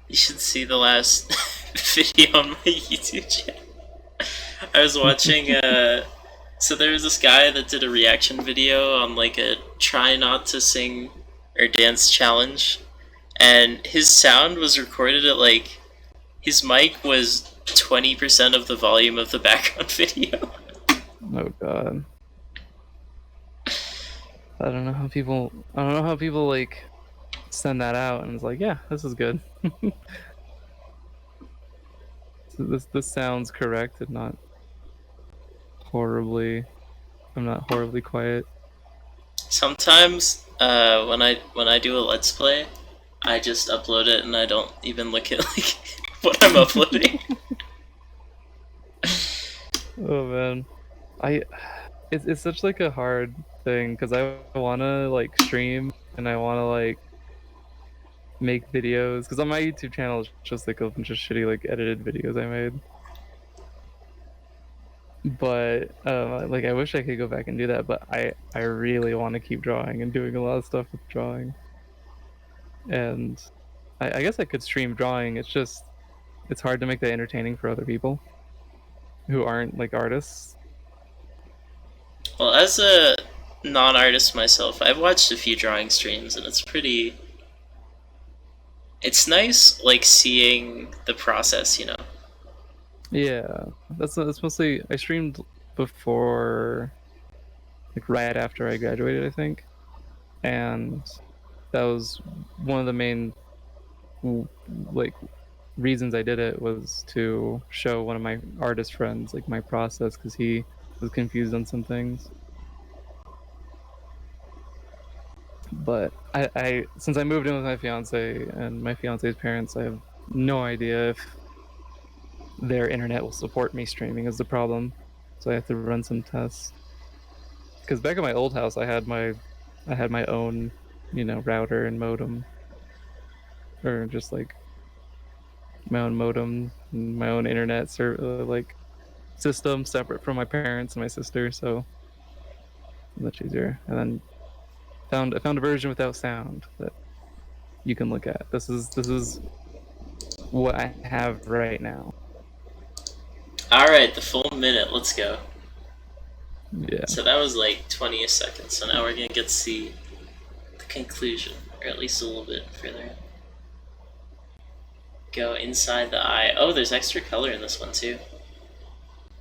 You should see the last video on my YouTube channel. I was watching, so there was this guy that did a reaction video on like a try not to sing or dance challenge, and his sound was recorded at like, his mic was 20% of the volume of the background video. Oh god. I don't know how people like send that out, and it's like, yeah, this is good. So this sounds correct and not horribly. I'm not horribly quiet. Sometimes, when I do a let's play, I just upload it and I don't even look at like what I'm uploading. Oh man, I it's such like a hard thing because I want to like stream and I want to like make videos because on my YouTube channel it's just like a bunch of shitty like edited videos I made. But like I wish I could go back and do that, but I really want to keep drawing and doing a lot of stuff with drawing. And I guess I could stream drawing. It's just it's hard to make that entertaining for other people who aren't like artists. Well, as a non-artist myself, I've watched a few drawing streams, and it's pretty. It's nice, like seeing the process, you know. Yeah, that's mostly I streamed before, like right after I graduated, I think, and that was one of the main like reasons I did it was to show one of my artist friends like my process because he was confused on some things. But I since I moved in with my fiance and my fiance's parents, I have no idea if their internet will support me streaming is the problem. So I have to run some tests. Because back at my old house, I had my own, router and modem, or just like my own modem, and my own internet like system separate from my parents and my sister. So much easier. And then I found a version without sound that you can look at. This is what I have right now. All right, the full minute. Let's go. Yeah. So that was like 20 seconds. So now we're gonna get to see the conclusion, or at least a little bit further. Go inside the eye. Oh, there's extra color in this one too.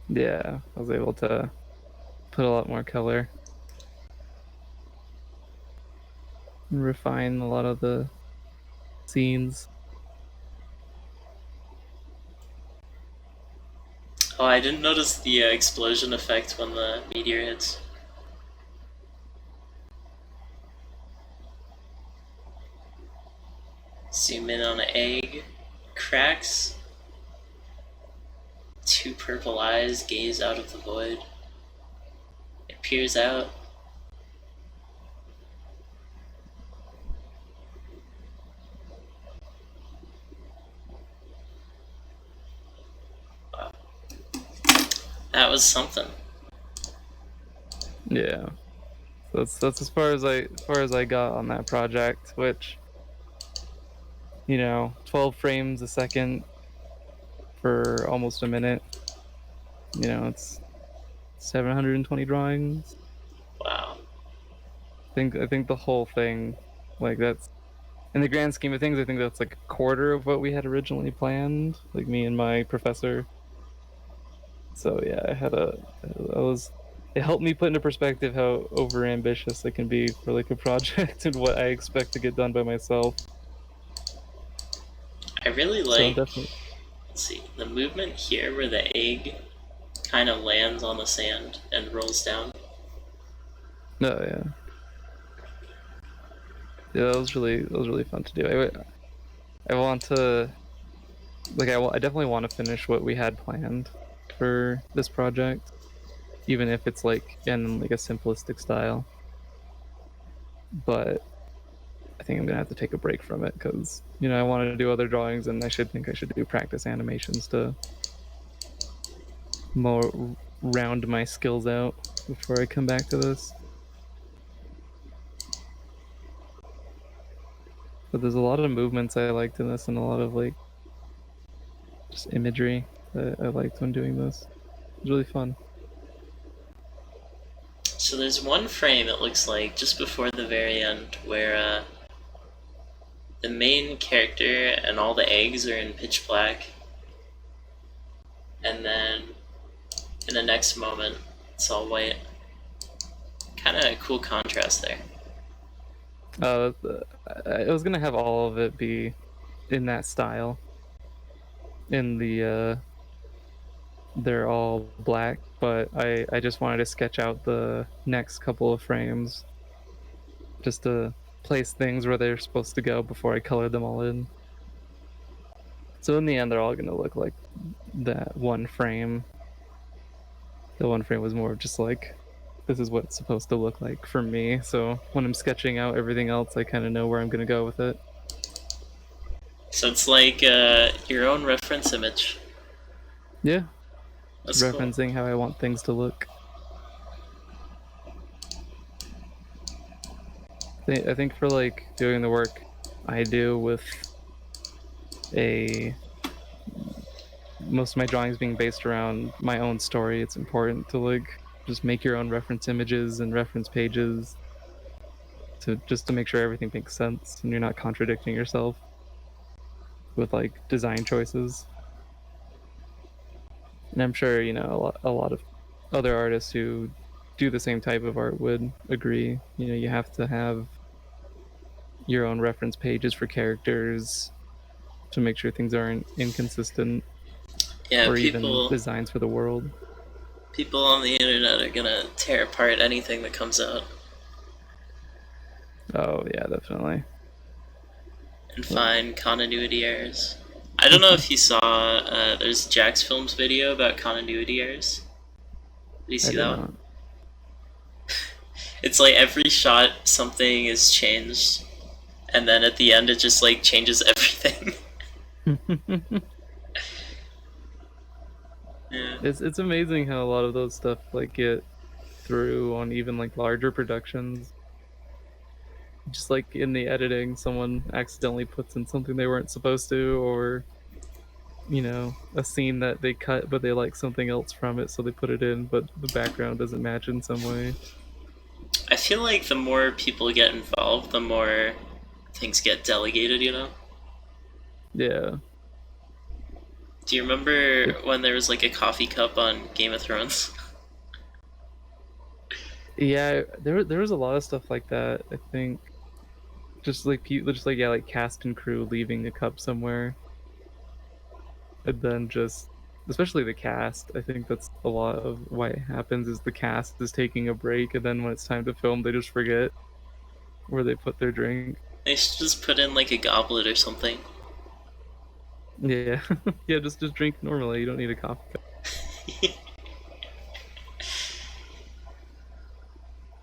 Yeah, I was able to put a lot more color and refine a lot of the scenes. Oh, I didn't notice the explosion effect when the meteor hits. Zoom in on an egg. Cracks. Two purple eyes gaze out of the void. It peers out. Wow. That was something. Yeah. So that's as far as I got on that project, which 12 frames a second for almost a minute. It's 720 drawings. Wow. I think the whole thing, like that's in the grand scheme of things, I think that's like a quarter of what we had originally planned, like me and my professor. So yeah, it helped me put into perspective how over ambitious I can be for like a project and what I expect to get done by myself. I really So like, definitely, let's see, the movement here where the egg kind of lands on the sand and rolls down. no, yeah, yeah, that was really fun to do. I want to, like, I definitely want to finish what we had planned for this project, even if it's like in like a simplistic style. But I think I'm gonna have to take a break from it because I want to do other drawings, and I should do practice animations to more round my skills out before I come back to this. But there's a lot of movements I liked in this, and a lot of like just imagery that I liked when doing this. It was really fun. So there's one frame, it looks like, just before the very end, where the main character and all the eggs are in pitch black. And then in the next moment, it's all white. Kind of a cool contrast there. I was gonna have all of it be in that style. In the they're all black, but I just wanted to sketch out the next couple of frames just to place things where they're supposed to go before I colored them all in. So in the end, they're all gonna look like that one frame. The one frame was more of just like, this is what it's supposed to look like for me. So when I'm sketching out everything else, I kind of know where I'm gonna go with it. So it's like your own reference image. Yeah, just That's cool. referencing how I want things to look. I think for like doing the work I do with a most of my drawings being based around my own story, it's important to like just make your own reference images and reference pages to just to make sure everything makes sense and you're not contradicting yourself with like design choices. And I'm sure, you know, a lot of other artists who do the same type of art would agree. You know, you have to have your own reference pages for characters to make sure things aren't inconsistent, Yeah, or even designs for the world. people on the internet are gonna tear apart anything that comes out Oh yeah, definitely. and find continuity errors. I don't know if you saw, there's Jack's Films video about continuity errors. Did you I see did that one? not. It's like every shot something is changed, and then at the end it just like changes everything. Yeah. It's amazing how a lot of those stuff like get through on even like larger productions. Just like in the editing, someone accidentally puts in something they weren't supposed to, or you know, a scene that they cut but they like something else from it, so they put it in, but the background doesn't match in some way. I feel like the more people get involved, the more things get delegated, you know? Yeah. Do you remember when there was like a coffee cup on Game of Thrones? Yeah, there was a lot of stuff like that. I think just like people, just like yeah, like cast and crew leaving a cup somewhere, and then just especially the cast. I think that's a lot of why it happens is the cast is taking a break, and then when it's time to film, they just forget where they put their drink. They should just put in like a goblet or something. Yeah, yeah, just drink normally. You don't need a coffee cup.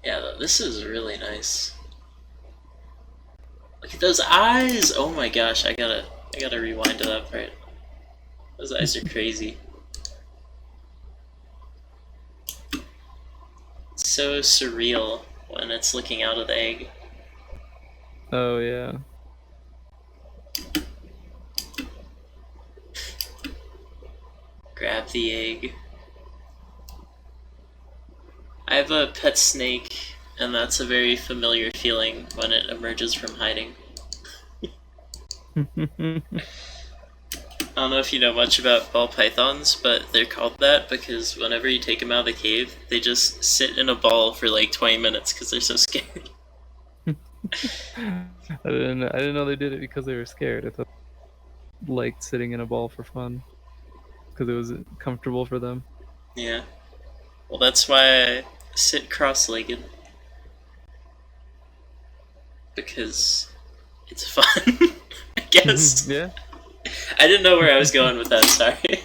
Yeah, this is really nice. Look at those eyes! Oh my gosh, I gotta rewind to that part. Those eyes are crazy. It's so surreal when it's looking out of the egg. Oh yeah. Grab the egg. I have a pet snake, and that's a very familiar feeling when it emerges from hiding. I don't know if you know much about ball pythons, but they're called that because whenever you take them out of the cave, they just sit in a ball for like 20 minutes because they're so scared. I didn't know they did it because they were scared. I thought they liked sitting in a ball for fun because it was comfortable for them. Yeah. Well, that's why I sit cross-legged. Because it's fun, I guess. Yeah. I didn't know where I was going with that, sorry.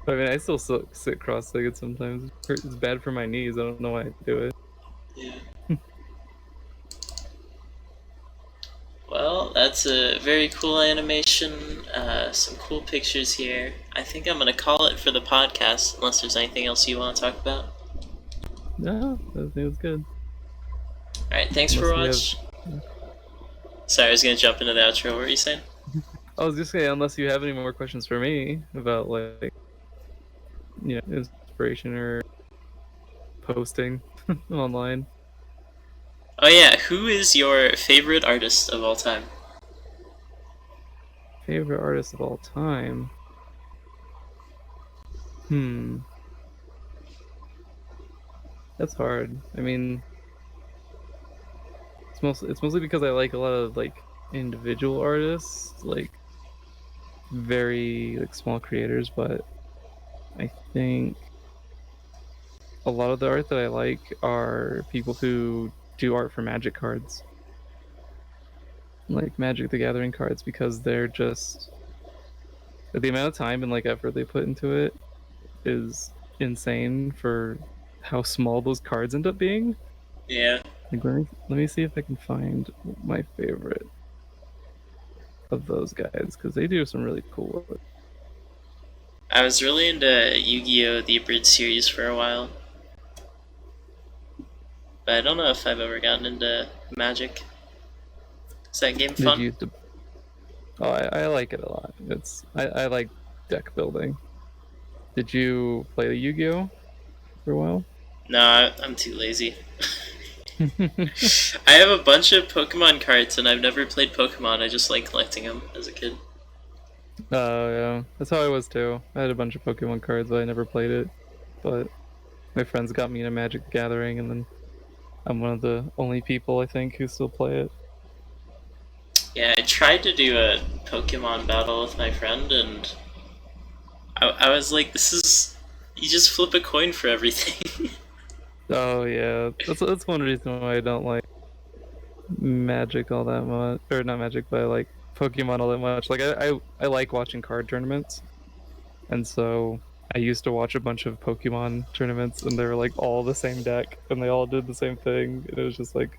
I mean, I still sit cross-legged sometimes. It's bad for my knees. I don't know why I do it. Yeah. Well, that's a very cool animation. Some cool pictures here. I think I'm gonna call it for the podcast, unless there's anything else you want to talk about. No, I think it's good. Alright, thanks for watching. Sorry, I was gonna jump into the outro. What were you saying? I was just saying, unless you have any more questions for me about like, you know, inspiration or posting online. Oh yeah, who is your favorite artist of all time? Favorite artist of all time? Hmm. That's hard. I mean, it's mostly because I like a lot of like individual artists, like very like small creators, but I think a lot of the art that I like are people who do art for Magic cards, like Magic the Gathering cards, because they're just the amount of time and like effort they put into it is insane for how small those cards end up being. Yeah. Like let me see if I can find my favorite of those guys because they do some really cool work. I was really into Yu-Gi-Oh! The Abridged series for a while, but I don't know if I've ever gotten into Magic. Is that game Did fun? you? Oh, I like it a lot. I like deck building. Did you play the Yu-Gi-Oh for a while? No, I'm too lazy. I have a bunch of Pokemon cards, and I've never played Pokemon. I just like collecting them as a kid. Oh yeah, that's how I was too. I had a bunch of Pokemon cards, but I never played it. But my friends got me into Magic the Gathering, and then I'm one of the only people I think who still play it. Yeah, I tried to do a Pokemon battle with my friend, and I was like, this is. You just flip a coin for everything. Oh yeah, that's one reason why I don't like Magic all that much, or not Magic, but I like Pokemon all that much. Like I like watching card tournaments, and so I used to watch a bunch of Pokemon tournaments, and they were like all the same deck, and they all did the same thing. And it was just like,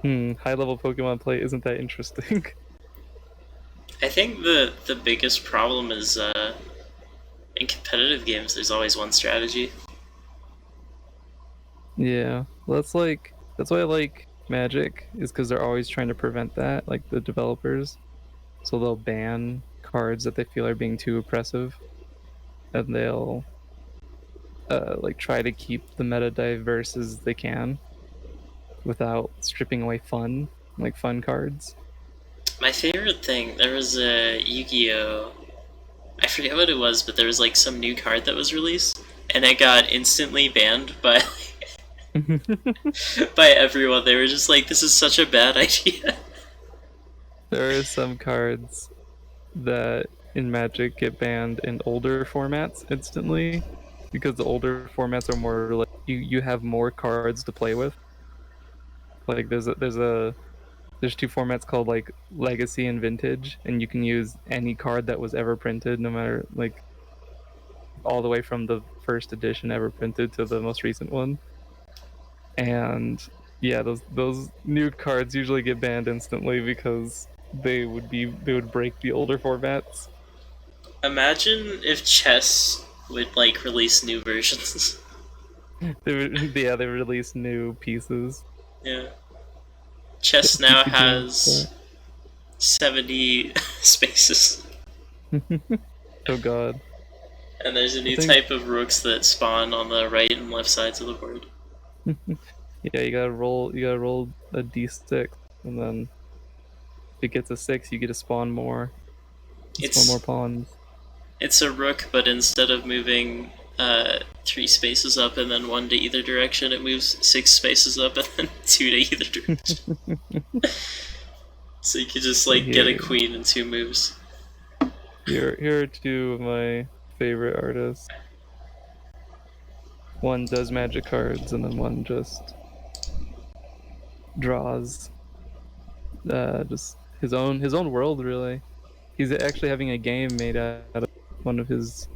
high level Pokemon play isn't that interesting. I think the biggest problem is in competitive games, there's always one strategy. Yeah, well, that's why I like Magic is because they're always trying to prevent that, like the developers. So they'll ban cards that they feel are being too oppressive, and they'll like try to keep the meta diverse as they can without stripping away fun, like fun cards. My favorite thing, there was a Yu-Gi-Oh! I forget what it was, but there was like some new card that was released, and it got instantly banned by by everyone. They were just like, "This is such a bad idea." There are some cards that in Magic get banned in older formats instantly because the older formats are more like you have more cards to play with. Like there's two formats called like Legacy and Vintage, and you can use any card that was ever printed, no matter like all the way from the first edition ever printed to the most recent one. And yeah, those new cards usually get banned instantly because they would break the older formats. Imagine if chess would like release new versions. They release new pieces. Yeah, chess Keep now the game. has 70 spaces, Oh god. and there's a I new think type of rooks that spawn on the right and left sides of the board. yeah, you gotta roll a d6, and then if it gets a 6, you get to spawn more. Spawn more It's pawns. it's a rook, but instead of moving 3 spaces up and then one to either direction, it moves 6 spaces up and then two to either direction. So you could just So like get a queen in 2 moves. here are two of my favorite artists. One does magic cards, and then one just draws just his own world really. He's actually having a game made out of one of his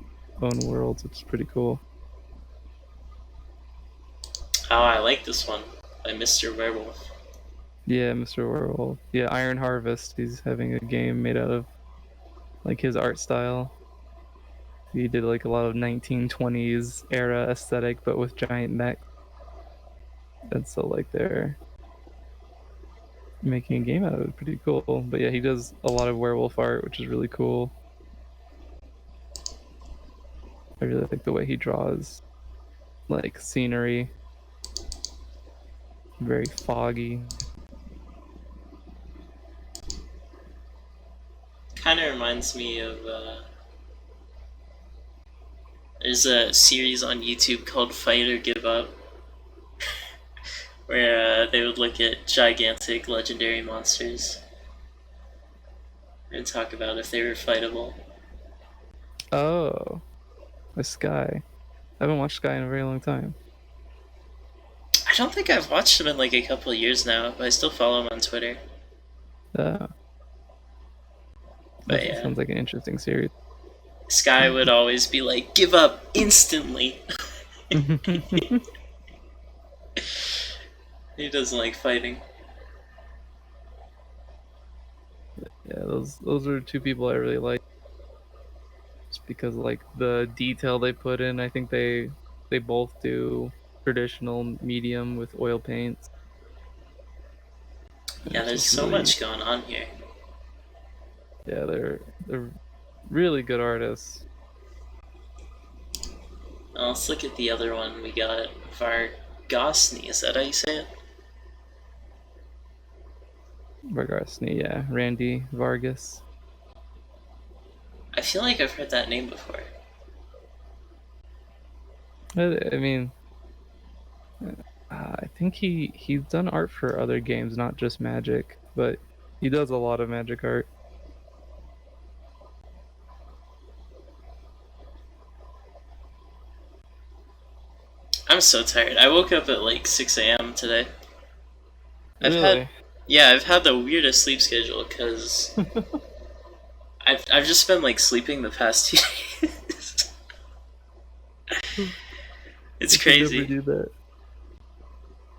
own worlds, which is pretty cool. Oh, I like this one by Mr. Werewolf. Yeah, Mr. Werewolf. Yeah, Iron Harvest. He's having a game made out of like his art style. He did like a lot of 1920s era aesthetic, but with giant mechs. And so like they're making a game out of it. Pretty cool. But yeah, he does a lot of werewolf art, which is really cool. I really like the way he draws like scenery. Very foggy. Kind of reminds me of. There's a series on YouTube called Fight or Give Up, where they would look at gigantic legendary monsters and talk about if they were fightable. Oh, the Sky. I haven't watched Sky in a very long time. I don't think I've watched him in like a couple of years now, but I still follow him on Twitter. But But yeah, sounds like an interesting series. Sky would always be like, "Give up instantly." He doesn't like fighting. Yeah, those are two people I really like. Just because like the detail they put in, I think they both do traditional medium with oil paints. Yeah, It's there's just so really, much going on here. yeah, they're really good artists. Well, let's look at the other one. We got Vargasny. Is that how you say it? Vargasny, yeah, Randy Vargas. I feel like I've heard that name before. I mean, I think he's done art for other games, not just Magic, but he does a lot of Magic art. I'm so tired. I woke up at like 6 a.m. today. Really? I've had the weirdest sleep schedule because I've just been like sleeping the past 2 days. It's I could never crazy. do that.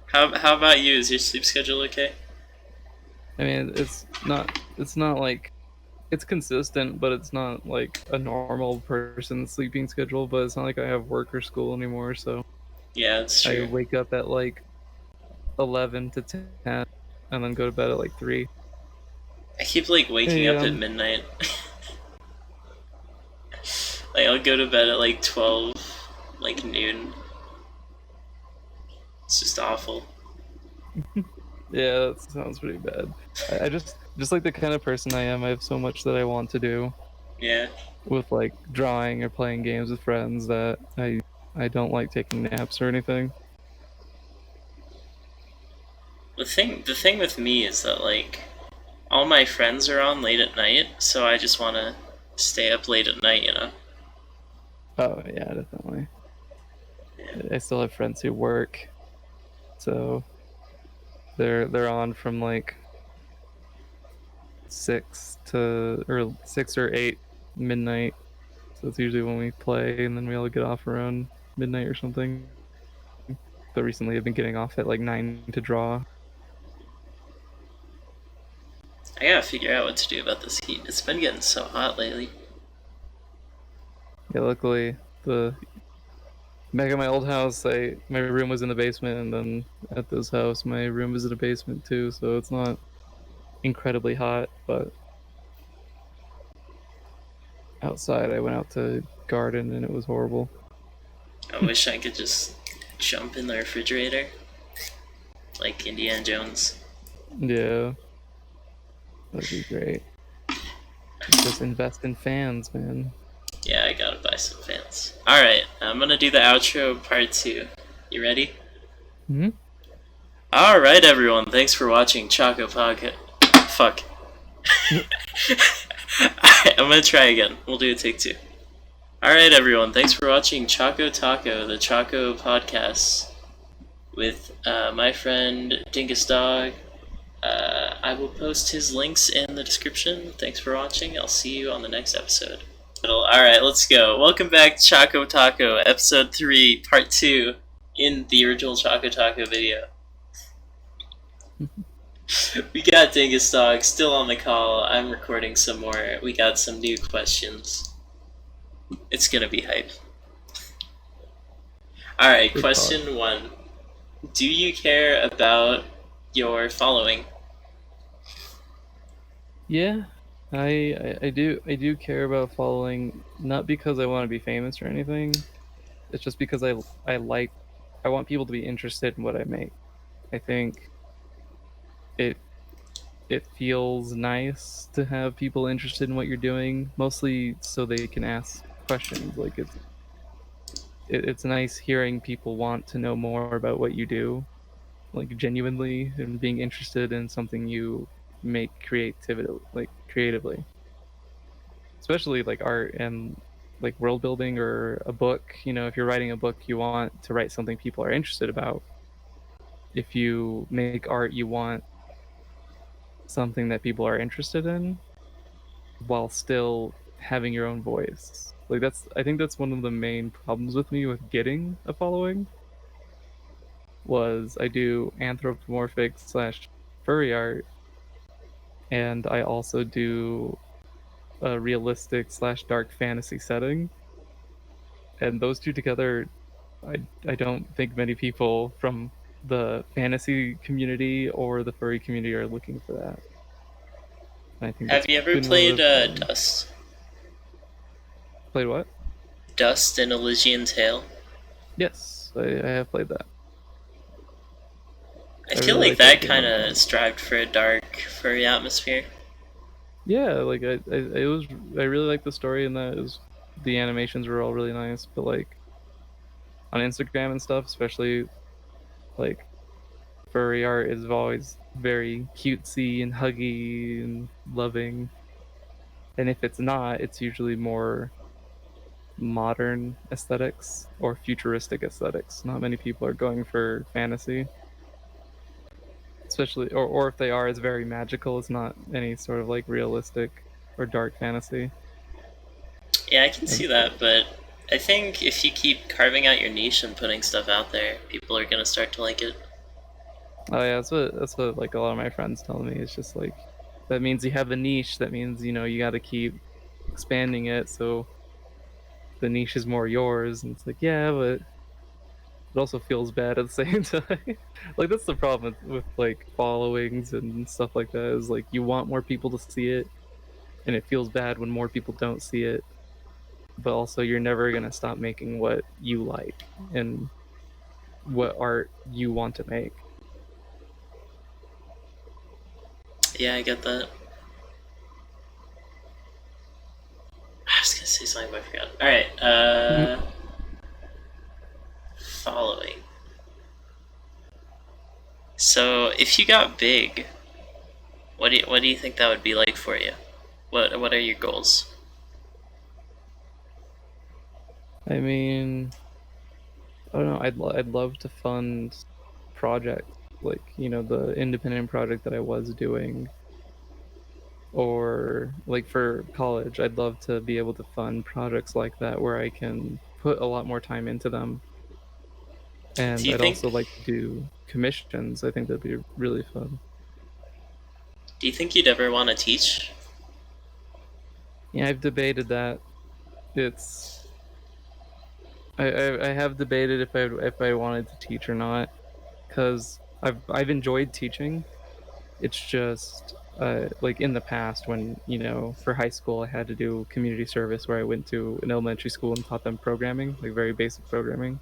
How about you? Is your sleep schedule okay? I mean, it's not like it's consistent, but it's not like a normal person's sleeping schedule. But it's not like I have work or school anymore, so Yeah, it's I true. wake up at like 11 to 10, and then go to bed at like 3. I keep like waking Hey, up at midnight. Like I'll go to bed at like 12, like noon. It's just awful. Yeah, that sounds pretty bad. I just like the kind of person I am. I have so much that I want to do Yeah. with like drawing or playing games with friends that I don't like taking naps or anything. The thing with me is that like all my friends are on late at night, so I just want to stay up late at night, you know. Oh yeah, definitely. Yeah. I still have friends who work, so they're on from like 6 or 8 midnight. So that's usually when we play, and then we all get off around midnight or something. But recently, I've been getting off at like 9 to draw. I gotta figure out what to do about this heat. It's been getting so hot lately. Yeah, luckily the back at my old house, my room was in the basement, and then at this house, my room is in the basement too. So it's not incredibly hot, but outside, I went out to garden, and it was horrible. I wish I could just jump in the refrigerator like Indiana Jones. Yeah, that'd be great. Just invest in fans, man. Yeah, I gotta buy some fans. Alright, I'm gonna do the outro part 2. You ready? Hmm. Alright, everyone, thanks for watching Choco Podcast. Fuck. Alright, I'm gonna try again. We'll do a take 2. Alright, everyone, thanks for watching Choco Taco, the Choco Podcast, with my friend DingusDog. I will post his links in the description. Thanks for watching. I'll see you on the next episode. Alright, let's go. Welcome back to Choco Taco, episode 3, part 2, in the original Choco Taco video. We got DingusDog still on the call. I'm recording some more. We got some new questions. It's gonna be hype. Alright, Good question talk. 1. Do you care about your following? Yeah, I do care about following, not because I want to be famous or anything. It's just because I want people to be interested in what I make. I think it it feels nice to have people interested in what you're doing, mostly so they can ask questions. Like it's nice hearing people want to know more about what you do, like genuinely and being interested in something you make creatively, especially like art and like world building or a book. If you're writing a book, you want to write something people are interested about. If you make art, you want something that people are interested in while still having your own voice. Like I think that's one of the main problems with me with getting a following was I do anthropomorphic slash furry art, and I also do a realistic slash dark fantasy setting. And those two together, I don't think many people from the fantasy community or the furry community are looking for that. And I think that's Have you ever been one of played the problems. Dust? Played what? Dust and Elysian Tale? Yes, I have played that. I I feel really like like that that game a kind of lot. strived for a dark, furry atmosphere. Yeah, like I really like the story, and the animations were all really nice. But like on Instagram and stuff, especially like furry art is always very cutesy and huggy and loving. And if it's not, it's usually more modern aesthetics or futuristic aesthetics. Not many people are going for fantasy, especially or if they are, it's very magical. It's not any sort of like realistic or dark fantasy. Yeah, I can And see that, but I think if you keep carving out your niche and putting stuff out there, people are gonna start to like it. oh yeah, that's what like a lot of my friends tell me. It's just like that means you have a niche. That means you got to keep expanding it so the niche is more yours. And it's like yeah, but it also feels bad at the same time. Like that's the problem with like followings and stuff like that. Is like you want more people to see it, and it feels bad when more people don't see it. But also, you're never gonna stop making what you like and what art you want to make. Yeah, I get that. I was gonna say something, but I forgot. Alright, following. So, if you got big, what do you think that would be like for you? What are your goals? I mean, I don't know. I'd love to fund projects like the independent project that I was doing, or like for college, I'd love to be able to fund projects like that where I can put a lot more time into them. Do And you I'd also think like to do commissions. I think that'd be really fun. do you think you'd ever want to teach? Yeah, I've debated that. It's I have debated if I wanted to teach or not because I've enjoyed teaching. It's just like in the past when for high school I had to do community service where I went to an elementary school and taught them programming, like very basic programming.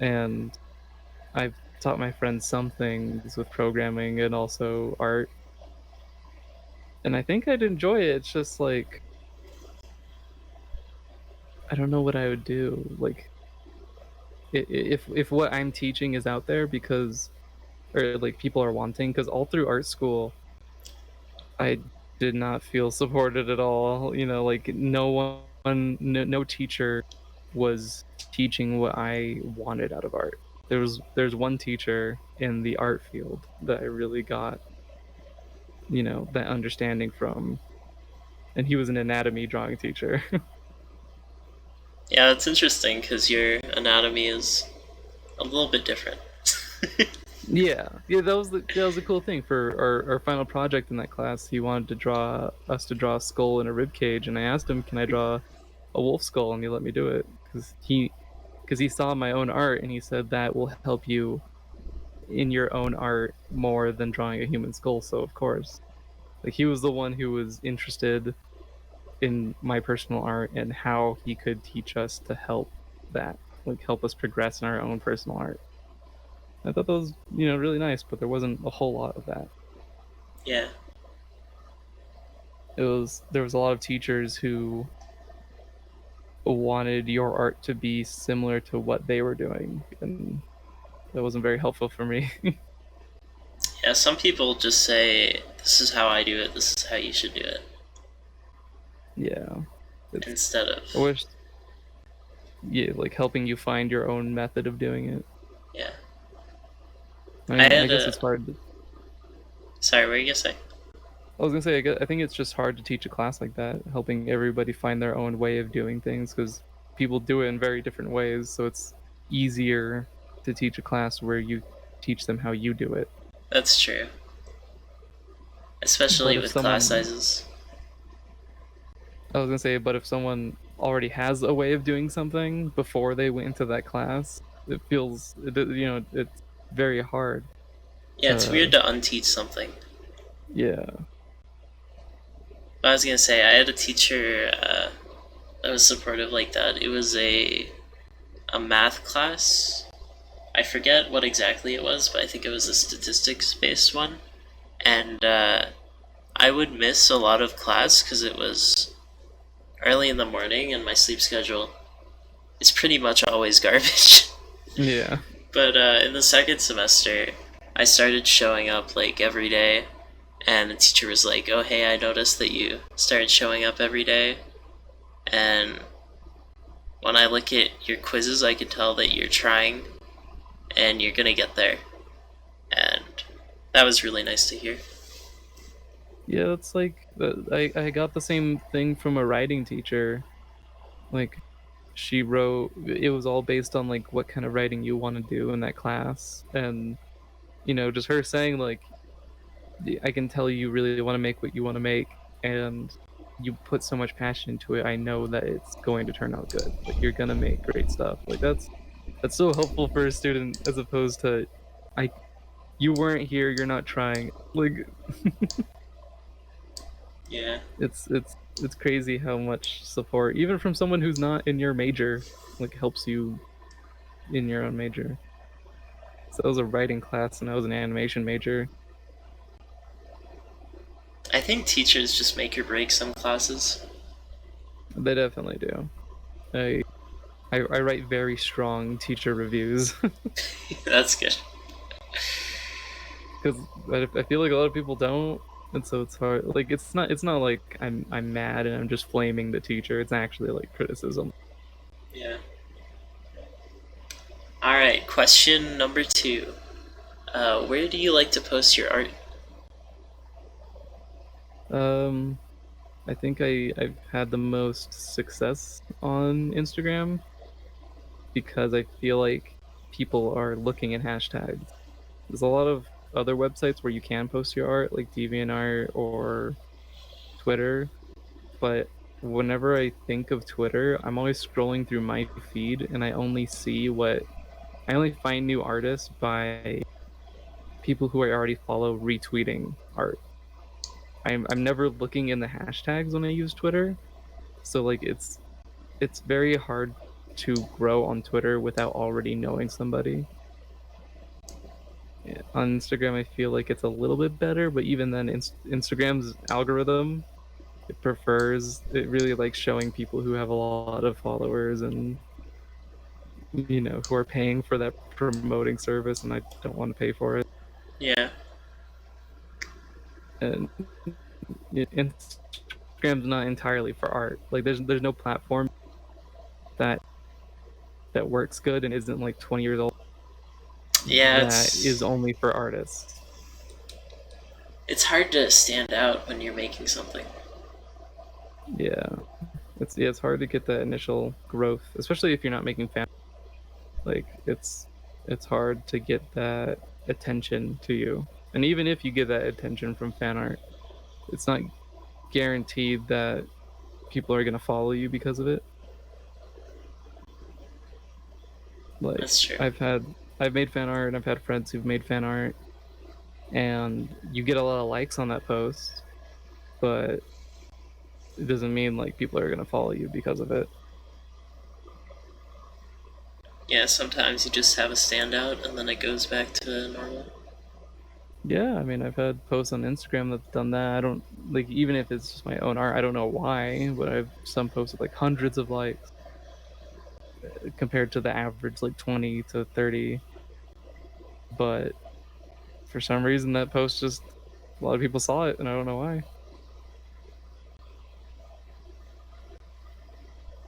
And I've taught my friends some things with programming and also art, and I think I'd enjoy it. It's just like I don't know what I would do. Like if what I'm teaching is out there because or like people are wanting, because all through art school I did not feel supported at all. Like no teacher was teaching what I wanted out of art. There's one teacher in the art field that I really got, that understanding from, and he was an anatomy drawing teacher. Yeah, it's interesting because your anatomy is a little bit different. Yeah, that was the cool thing for our final project in that class. He wanted to draw us to draw a skull and a rib cage, and I asked him, "Can I draw a wolf skull?" And he let me do it because he saw my own art and he said that will help you in your own art more than drawing a human skull. So of course, like he was the one who was interested in my personal art and how he could teach us to help that, like help us progress in our own personal art. I thought that was really nice, but there wasn't a whole lot of that. Yeah. There was a lot of teachers who wanted your art to be similar to what they were doing, and that wasn't very helpful for me. Yeah, some people just say, this is how I do it, this is how you should do it, Yeah, instead I of, wish, yeah, like helping you find your own method of doing it. yeah. I I mean, I had guess a, it's hard. sorry, what were you gonna say? I was gonna say, I think it's just hard to teach a class like that, helping everybody find their own way of doing things because people do it in very different ways. So it's easier to teach a class where you teach them how you do it. That's true. Especially But if with class someone, sizes. I was gonna say, but if someone already has a way of doing something before they went into that class, it feels, it's very hard Yeah, it's weird to, to unteach something. yeah. But I was gonna say, I had a teacher that was supportive like that. It was a math class. I forget what exactly it was, but I think it was a statistics based one. And I would miss a lot of class because it was early in the morning and my sleep schedule is pretty much always garbage. Yeah. But in the second semester, I started showing up like every day, and the teacher was like, "Oh, hey, I noticed that you started showing up every day, and when I look at your quizzes, I can tell that you're trying, and you're gonna get there." And that was really nice to hear. Yeah, that's like I got the same thing from a writing teacher. Like she wrote, it was all based on like what kind of writing you want to do in that class, and just her saying like, I can tell you really want to make what you want to make, and you put so much passion into it. I know that it's going to turn out good. Like you're gonna make great stuff. Like that's so helpful for a student as opposed to, I you weren't here, you're not trying. Like Yeah, it's crazy how much support, even from someone who's not in your major, like helps you in your own major. So I was a writing class and I was an animation major. I think teachers just make or break some classes. They definitely do. I I write very strong teacher reviews That's good. because I feel like a lot of people don't, and so it's hard. Like it's not like I'm mad and I'm just flaming the teacher. It's actually like criticism. Yeah. All right. Question number 2. Where do you like to post your art? Um, I think I've had the most success on Instagram because I feel like people are looking at hashtags. There's a lot of other websites where you can post your art, like DeviantArt or Twitter, but whenever I think of Twitter, I'm always scrolling through my feed and I only find new artists by people who I already follow retweeting art. I'm never looking in the hashtags when I use Twitter. So like it's very hard to grow on Twitter without already knowing somebody. Yeah, on Instagram, I feel like it's a little bit better, but even then, Instagram's algorithm, it really likes showing people who have a lot of followers and who are paying for that promoting service, and I don't want to pay for it. Yeah. And Instagram's not entirely for art. Like there's no platform that works good and isn't like 20 years old Yeah, that is only for artists. it's hard to stand out when you're making something. Yeah. It's hard to get that initial growth, especially if you're not making fan. Like it's hard to get that attention to you. And even if you get that attention from fan art, it's not guaranteed that people are going to follow you because of it. Like That's true. I've made fan art and I've had friends who've made fan art and you get a lot of likes on that post, but it doesn't mean like people are going to follow you because of it. Yeah, sometimes you just have a standout and then it goes back to normal. Yeah, I mean, I've had posts on Instagram that's done that. I don't like, even if it's just my own art, I don't know why, but I've some posts with like hundreds of likes compared to the average like 20 to 30. but for some reason that post just a lot of people saw it, and I don't know why.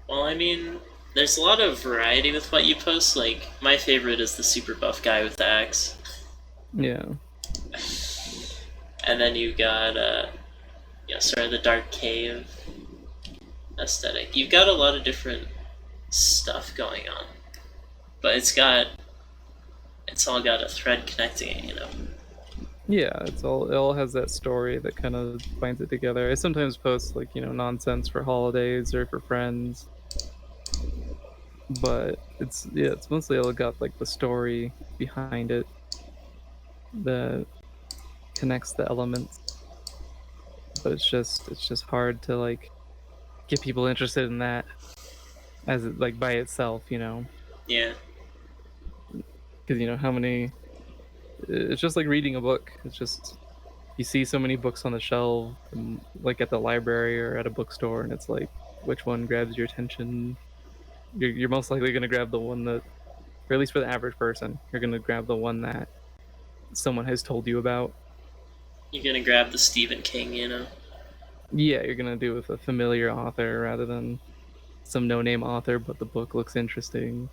Well, I mean, there's a lot of variety with what you post. Like, my favorite is the super buff guy with the axe. Yeah. And then you've got, sort of the dark cave aesthetic. You've got a lot of different stuff going on. But it's all got a thread connecting it, you know? Yeah, it all has that story that kind of binds it together. I sometimes post like, nonsense for holidays or for friends. But it's mostly all got like the story behind it that connects the elements. But it's just hard to like get people interested in that as it, like by itself, Yeah. because how many. It's just like reading a book. It's just you see so many books on the shelf, like at the library or at a bookstore, and it's like which one grabs your attention. You're most likely going to grab the one that, or at least for the average person, you're going to grab the one that someone has told you about. You're gonna grab the Stephen King, you know? Yeah, you're going to do it with a familiar author rather than some no-name author, but the book looks interesting.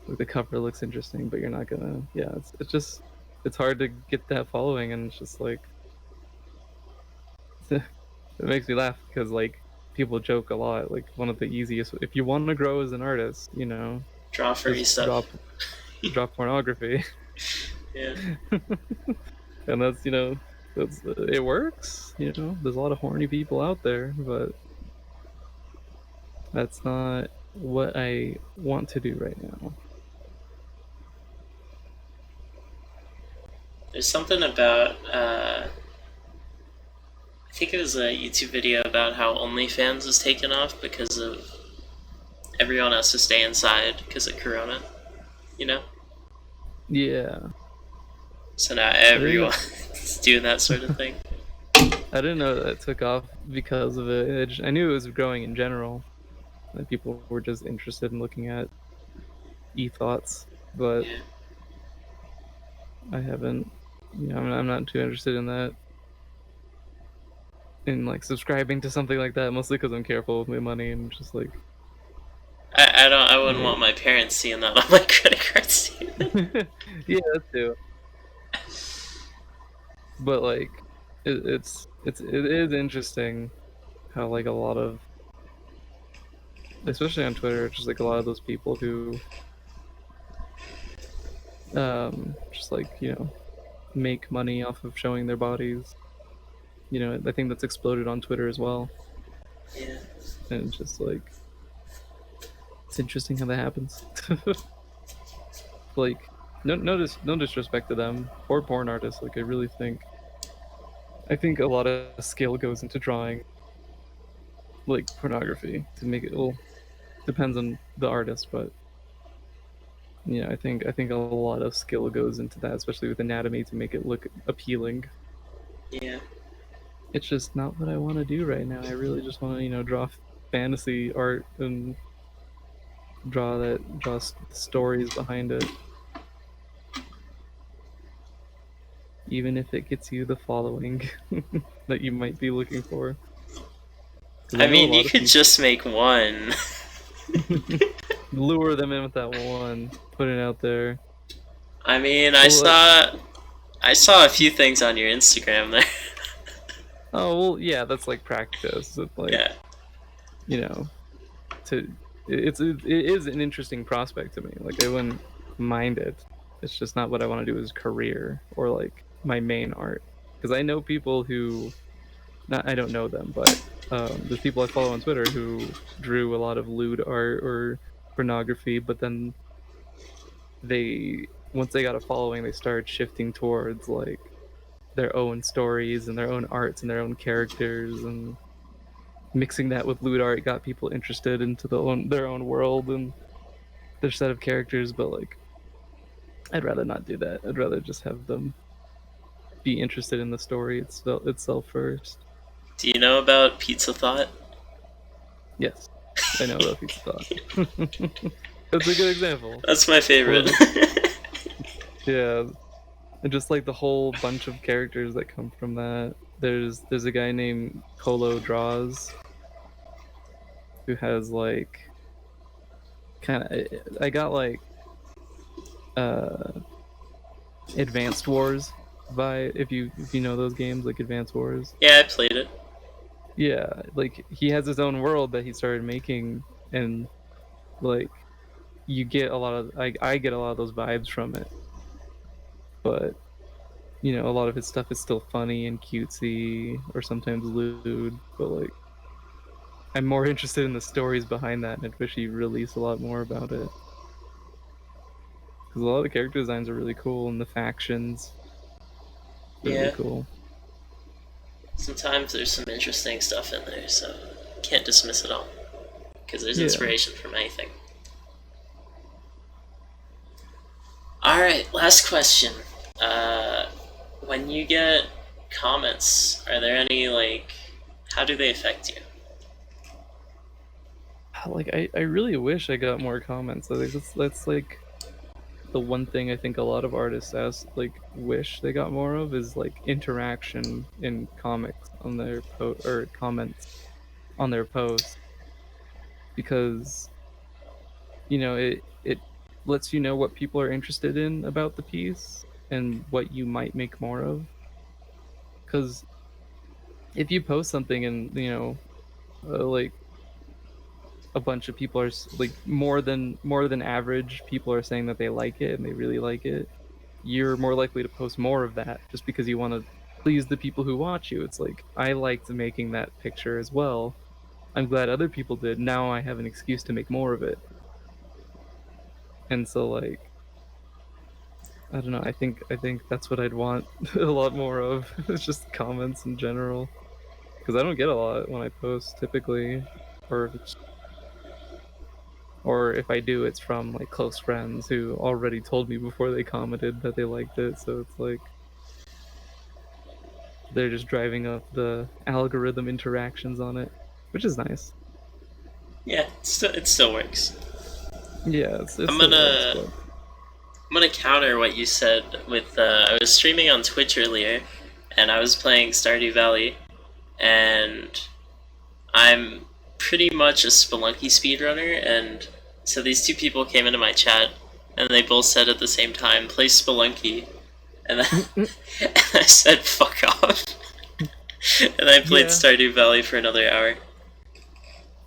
Like the cover looks interesting, but you're not gonna. Yeah, it's hard to get that following, and it's just like it makes me laugh because like people joke a lot. Like one of the easiest, if you want to grow as an artist, Draw furry just stuff. drop pornography. Yeah. And it works. There's a lot of horny people out there, but that's not what I want to do right now. There's something about, I think it was a YouTube video about how OnlyFans is taken off because of everyone has to stay inside because of Corona, you know? Yeah. So now everyone's doing that sort of thing. I didn't know that it took off because of it. I knew it was growing in general. That people were just interested in looking at e-thoughts, but Yeah. I haven't. I'm not too interested in that. In like subscribing to something like that, mostly because I'm careful with my money and just like. I wouldn't want my parents seeing that on my credit card statement. Yeah, that too. But like, it is interesting how like a lot of, especially on Twitter, just like a lot of those people who, just like make money off of showing their bodies. I think that's exploded on Twitter as well. Yeah. And it's just like, it's interesting how that happens. Like, no disrespect to them or porn artists. Like, I think a lot of skill goes into drawing, like pornography to make it. Well, depends on the artist, but yeah, I think a lot of skill goes into that, especially with anatomy, to make it look appealing. Yeah. It's just not what I want to do right now. I really just want to, draw fantasy art and draw stories behind it. Even if it gets you the following that you might be looking for. I mean, you could just make one. Lure them in with that one, put it out there. I mean, I saw a few things on your Instagram there. Oh well, yeah, that's like practice. It's like, Yeah. It is an interesting prospect to me. Like I wouldn't mind it. It's just not what I want to do as a career or like my main art. Because I know people who, I don't know them, but there's people I follow on Twitter who drew a lot of lewd art or pornography, but then once they got a following, they started shifting towards like their own stories and their own arts and their own characters, and mixing that with lewd art got people interested into their own world and their set of characters. But like, I'd rather not do that. I'd rather just have them be interested in the story itself first. Do you know about Pizza Thought? Yes, I know about Pizza Thought. That's a good example. That's my favorite. Yeah, and just like the whole bunch of characters that come from that. There's a guy named Colo Draws who has like kind of I got like uh Advanced Wars by if you know those games like Advanced Wars. Yeah, I played it. Yeah, like he has his own world that he started making, and like you get a lot of I get a lot of those vibes from it. But a lot of his stuff is still funny and cutesy or sometimes lewd, but like I'm more interested in the stories behind that, and I wish he released a lot more about it. Because a lot of the character designs are really cool, and the factions are really Yeah. cool. Sometimes there's some interesting stuff in there, so can't dismiss it all. Because there's Yeah. inspiration from anything. Alright, last question. When you get comments, are there any, like, how do they affect you? Like I really wish I got more comments. I think that's like the one thing I think a lot of artists wish they got more of is like interaction in comics on their or comments on their posts, because it lets you know what people are interested in about the piece and what you might make more of. Because if you post something and like a bunch of people are like more than average people are saying that they like it and they really like it, you're more likely to post more of that just because you want to please the people who watch you. It's like I liked making that picture as well. I'm glad other people did. Now I have an excuse to make more of it. And so like I don't know. I think that's what I'd want a lot more of. It's just comments in general, because I don't get a lot when I post typically, or if I do, it's from like close friends who already told me before they commented that they liked it. So it's like they're just driving up the algorithm interactions on it, which is nice. Yeah, it still works. Yeah, it I'm still works, gonna but I'm gonna counter what you said with I was streaming on Twitch earlier, and I was playing Stardew Valley, and I'm pretty much a Spelunky speedrunner, and so these two people came into my chat, and they both said at the same time, "Play Spelunky," and then and I said, "Fuck off," and I played yeah. Stardew Valley for another hour.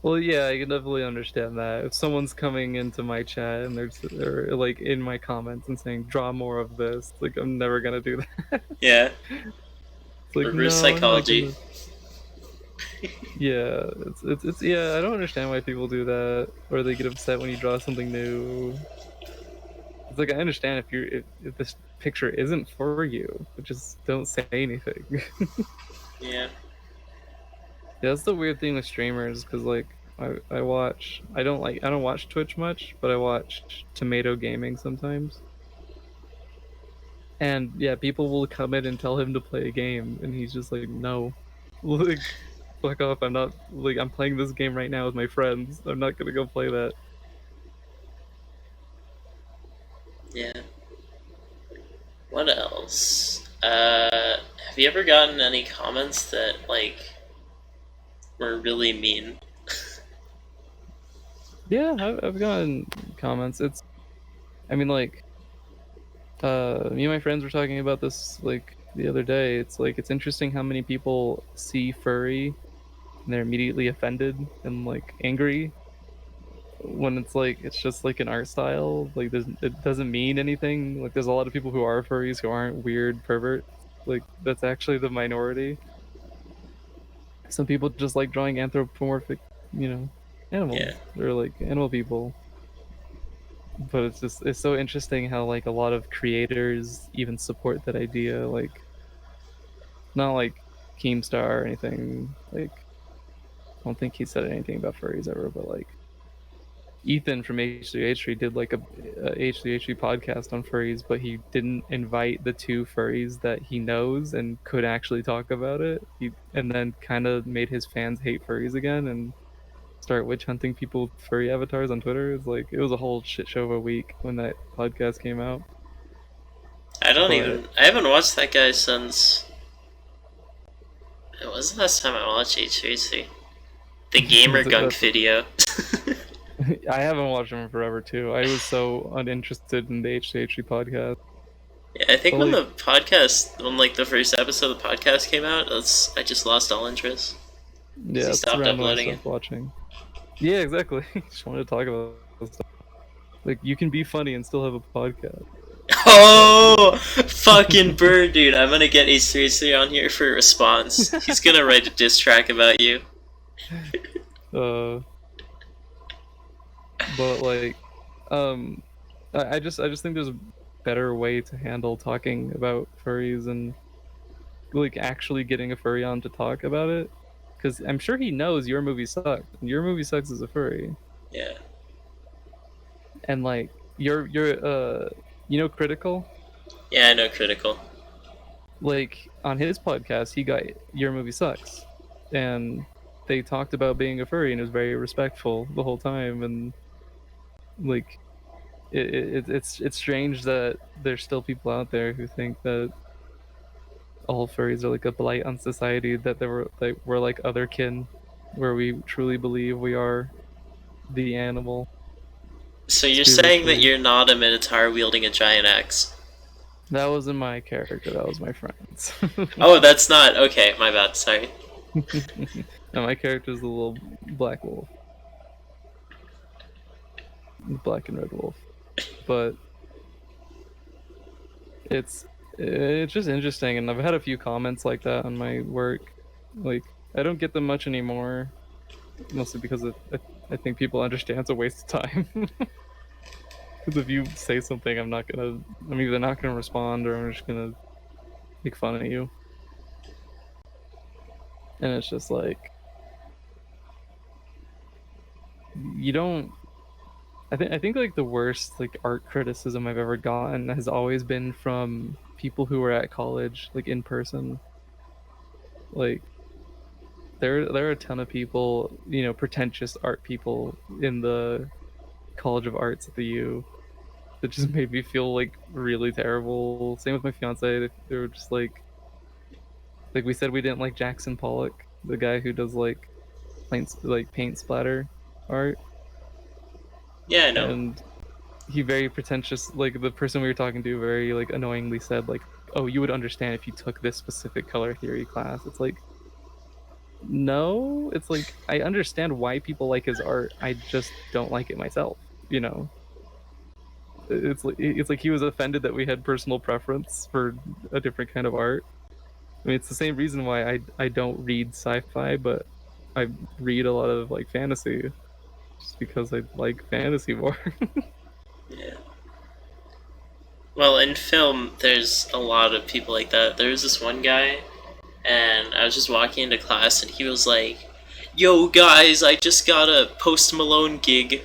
Well, yeah, I can definitely understand that. If someone's coming into my chat and they're like in my comments and saying draw more of this, like I'm never gonna do that. Yeah, It's like reverse no, I'm not psychology. gonna. Yeah, it's yeah. I don't understand why people do that, or they get upset when you draw something new. It's like I understand if this picture isn't for you, but just don't say anything. Yeah, Yeah, that's the weird thing with streamers, because like I don't watch Twitch much, but I watch Tomato Gaming sometimes. And yeah, people will come in and tell him to play a game, and he's just like, no, like, fuck off. I'm not like I'm playing this game right now with my friends. I'm not gonna go play that. yeah. What else? Have you ever gotten any comments that like were really mean? Yeah, I've gotten comments. I mean, like, me and my friends were talking about this like the other day. It's like it's interesting how many people see furry and they're immediately offended and like angry, when it's like it's just like an art style. Like it doesn't mean anything. Like there's a lot of people who are furries who aren't weird perverts. Like that's actually the minority. Some people just like drawing anthropomorphic, you know, Yeah, animals or like animal people. But it's so interesting how like a lot of creators even support that idea. Like not like Keemstar or anything. Like I don't think he said anything about furries ever, but like Ethan from H3H3 did like a H3H3 podcast on furries, but he didn't invite the two furries that he knows and could actually talk about it. And then kind of made his fans hate furries again and start witch hunting people with furry avatars on Twitter. It's like it was a whole shit show of a week when that podcast came out. I But haven't watched that guy since. It was the last time I watched H3C. The Gamer Gunk that's video. I haven't watched him in forever too. I was so uninterested in the H3 podcast. Yeah, I think But when like, the podcast, when like the first episode of the podcast came out, I just lost all interest because he yeah, it's stopped around when I uploading it. stopped watching. Yeah, exactly. Just wanted to talk about stuff. Like, you can be funny and still have a podcast. Oh, fucking bird, dude! I'm gonna get H3C on here for a response. He's gonna write a diss track about you. Uh, but like, um, I just think there's a better way to handle talking about furries and like actually getting a furry on to talk about it. Because I'm sure he knows your movie sucks. Your movie sucks as a furry, Yeah, and like you're critical. yeah, I know. Critical. Like on his podcast, he got your movie sucks, and they talked about being a furry, and it was very respectful the whole time. And like, it's strange that there's still people out there who think that all furries are like a blight on society, that we're like other kin, where we truly believe we are the animal So you're saying that spiritually. you're not a minotaur wielding a giant axe? That wasn't my character. That was my friend's. Oh, that's not okay. My bad. Sorry. No, my character's the little black wolf, black and red wolf. But it's it's just interesting, and I've had a few comments like that on my work. Like, I don't get them much anymore, mostly because I think people understand it's a waste of time. Because if you say something, I'm either not gonna respond or I'm just gonna make fun of you. And it's just like, you don't. I think like the worst like art criticism I've ever gotten has always been from people who were at college, like in person. Like, there are a ton of people, pretentious art people in the College of Arts at the U, that just made me feel like really terrible. Same with my fiance. They were just like we said we didn't like Jackson Pollock, the guy who does like paint splatter art, Yeah, I know. and he very pretentious. Like, the person we were talking to very like annoyingly said like, "Oh, you would understand if you took this specific color theory class." It's like, no, it's like I understand why people like his art. I just don't like it myself. You know, it's like he was offended that we had personal preference for a different kind of art. I mean, it's the same reason why I don't read sci-fi, but I read a lot of like fantasy, just because I like fantasy more. Yeah. Well, in film, there's a lot of people like that. There was this one guy, and I was just walking into class, and he was like, "Yo, guys, I just got a Post Malone gig.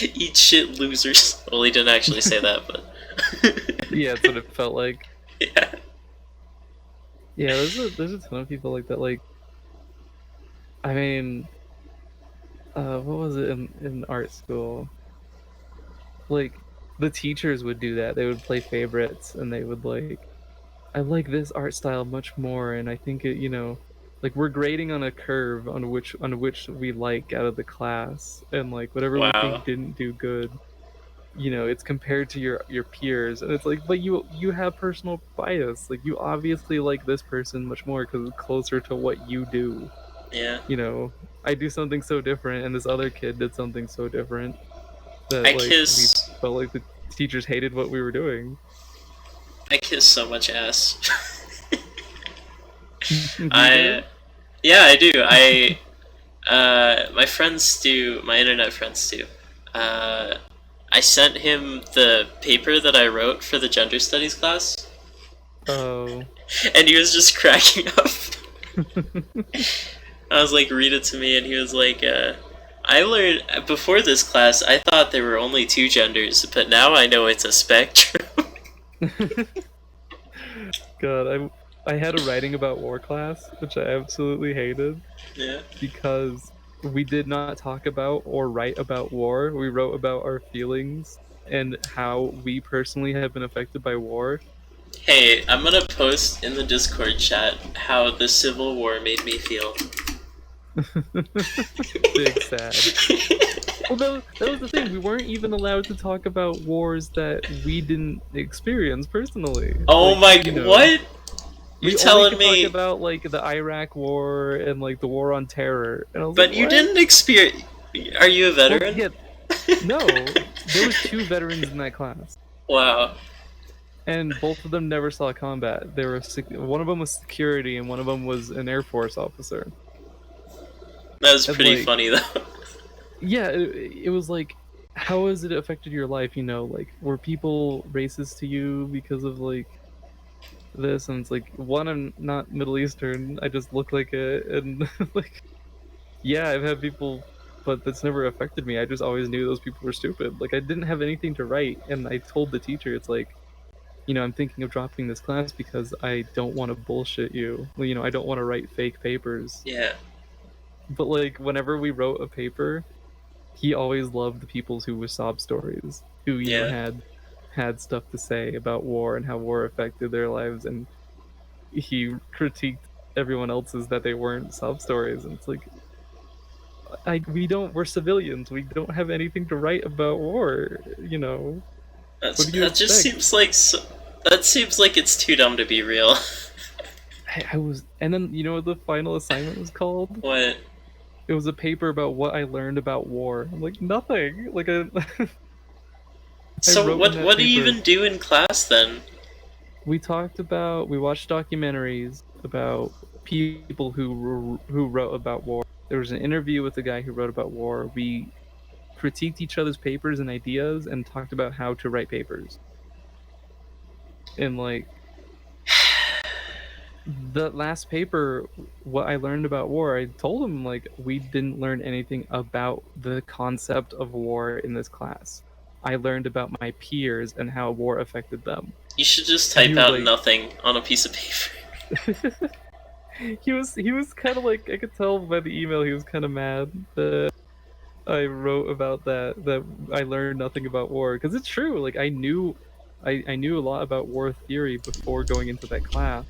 Eat shit, losers." Well, he didn't actually say that, but Yeah, that's what it felt like. yeah. Yeah, there's a ton of people like that. Like, I mean, what was it in art school? Like, the teachers would do that. They would play favorites, and they would like, I like this art style much more, and I think it, like, we're grading on a curve on which we like out of the class, and like whatever we Wow. think didn't do good, it's compared to your peers, and it's like, but you have personal bias. Like, you obviously like this person much more because it's closer to what you do. Yeah. You know, I do something so different, and this other kid did something so different I that like we kiss. felt like the teachers hated what we were doing. I kiss so much ass. Do you do I. it? Yeah, I do. My friends do. My internet friends do. Uh, I sent him the paper that I wrote for the gender studies class, Oh. and he was just cracking up. I was like, read it to me, and he was like, I learned before this class, I thought there were only two genders, but now I know it's a spectrum. God, I had a writing about war class, which I absolutely hated, Yeah. because we did not talk about or write about war. We wrote about our feelings and how we personally have been affected by war. Hey, I'm gonna post in the Discord chat how the Civil War made me feel. Big sad. Although that was the thing, we weren't even allowed to talk about wars that we didn't experience personally. Oh Like, my, you know, what? You we only telling could talk me? about like the Iraq War and like the War on Terror, and I was like, But you what? didn't experience. Are you a Well, veteran? yeah, no, there was 2 veterans in that class, Wow, and both of them never saw combat. They were one of them was security, and one of them was an Air Force officer. that was And pretty like, funny though. yeah, it was like, how has it affected your life? You know, like, were people racist to you because of like this? And it's like, one, I'm not Middle Eastern. I just look like it, and like, yeah, I've had people, but that's never affected me. I just always knew those people were stupid. Like, I didn't have anything to write, and I told the teacher, it's like, you know, I'm thinking of dropping this class because I don't want to bullshit you. Well, you know, I don't want to write fake papers. Yeah, But like, whenever we wrote a paper, he always loved the people who were sob stories, who, you know, yeah. had stuff to say about war and how war affected their lives, and he critiqued everyone else's that they weren't sob stories. And it's like, we're civilians, we don't have anything to write about war, you know, what do you That just expect? seems like that seems like it's too dumb to be real. I was, and then, you know what the final assignment was called? What? It was a paper about what I learned about war. I'm like, nothing. Like, I I So wrote in that what do you paper, even do in class then? we watched documentaries about people who wrote about war. There was an interview with the guy who wrote about war. We critiqued each other's papers and ideas and talked about how to write papers. And like, the last paper, what I learned about war, I told him, like, we didn't learn anything about the concept of war in this class. I learned about my peers and how war affected them. You should just And he type was out like, nothing on a piece of paper. he was kind of like, I could tell by the email he was kind of mad that I wrote about that I learned nothing about war, because it's true. Like, I knew a lot about war theory before going into that class,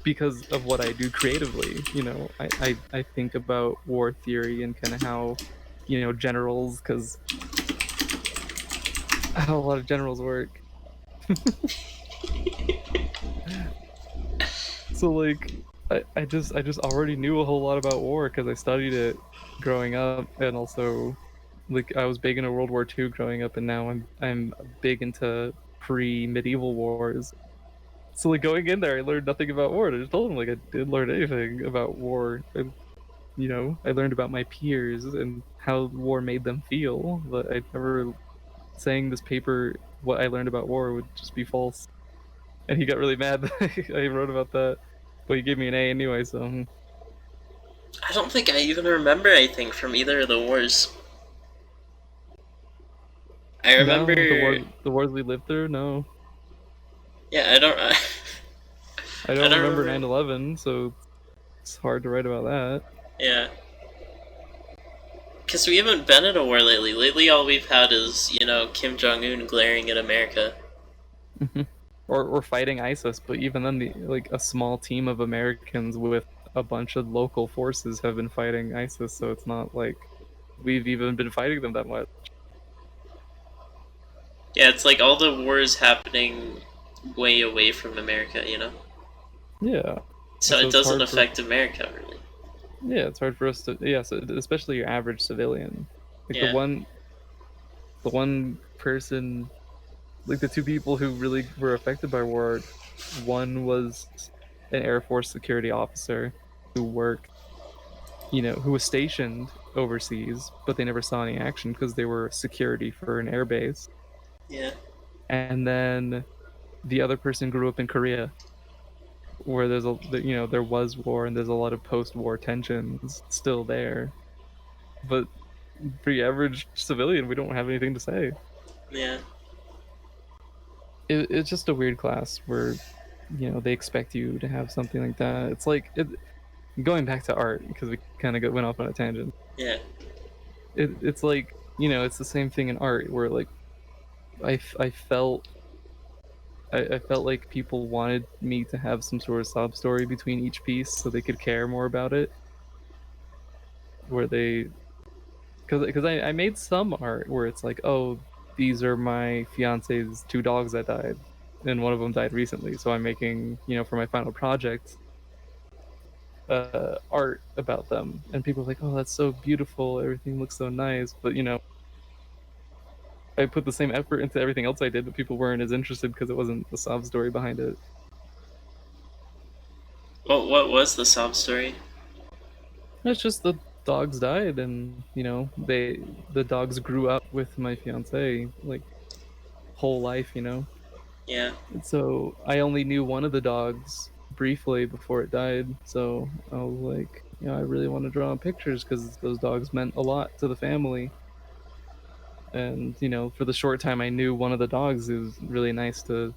because of what I do creatively. You know, I think about war theory and kind of how, you know, generals, because how a lot of generals work. So like, I just already knew a whole lot about war because I studied it growing up, and also like, I was big into World War II growing up, and now I'm big into pre-medieval wars. So like, going in there, I learned nothing about war. And I just told him, like, I didn't learn anything about war. And, you know, I learned about my peers and how war made them feel. But I never, saying this paper, what I learned about war, would just be false. And he got really mad that I wrote about that. But he gave me an A anyway, so I don't think I even remember anything from either of the wars. I remember. no, the wars we lived through, no. Yeah, I don't. I I don't don't remember remember. 9/11, so it's hard to write about that. Yeah. Because we haven't been in a war lately. Lately, all we've had is, Kim Jong Un glaring at America. Or fighting ISIS, but even then, like, a small team of Americans with a bunch of local forces have been fighting ISIS, so it's not like we've even been fighting them that much. Yeah, it's like all the wars happening way away from America. Yeah, So so it it's doesn't hard for affect America, really. yeah, it's hard for us to, yeah, so especially your average civilian, like Yeah. the one person, like the 2 people who really were affected by war. One was an Air Force security officer who worked, you know, who was stationed overseas, but they never saw any action because they were security for an air base. Yeah. And then the other person grew up in Korea, where you know, there was war and there's a lot of post-war tensions still there. But for the average civilian, we don't have anything to say. Yeah. It's just a weird class where, you know, they expect you to have something like that. It's like going back to art, because we kind of went off on a tangent. Yeah. It's like, you know, it's the same thing in art where, like, I felt I felt like people wanted me to have some sort of sob story between each piece so they could care more about it. Where they, because I made some art where it's like, oh, these are my fiance's two dogs that died, and one of them died recently. So I'm making, for my final project, art about them, and people are like, oh, that's so beautiful. Everything looks so nice, but I put the same effort into everything else I did, but people weren't as interested because it wasn't a sob story behind it. What was the sob story? It's just the dogs died, and the dogs grew up with my fiance like whole life. Yeah. And so I only knew one of the dogs briefly before it died. So I was like, I really want to draw pictures because those dogs meant a lot to the family. And for the short time I knew one of the dogs, it was really nice to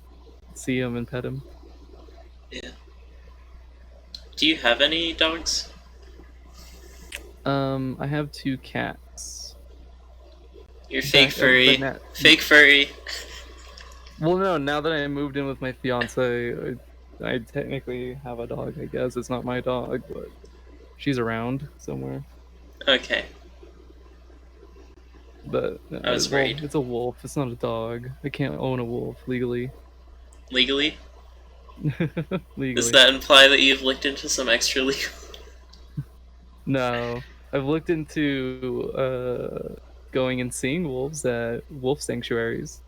see him and pet him. Yeah. Do you have any dogs? I have two cats. You're fake Back, but furry. now, Fake furry. well, no. Now that I moved in with my fiance, I technically have a dog. I guess it's not my dog, but she's around somewhere. Okay. But I was well, worried. it's a wolf. It's not a dog. I can't own a wolf legally. Legally? Does Legally, that imply that you've looked into some extra legal? no. I've looked into going and seeing wolves at wolf sanctuaries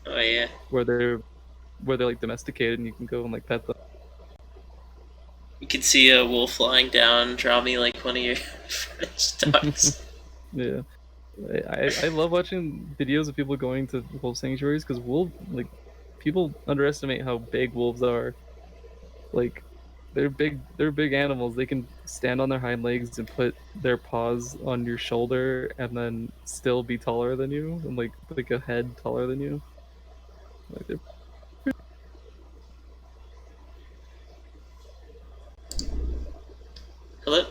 Oh yeah. where they're like domesticated and you can go and like pet them. You could see a wolf lying down, draw me like one of your French dogs. Yeah. I love watching videos of people going to wolf sanctuaries because people underestimate how big wolves are. Like they're big animals. They can stand on their hind legs and put their paws on your shoulder and then still be taller than you and like a head taller than you. Like they're Hello?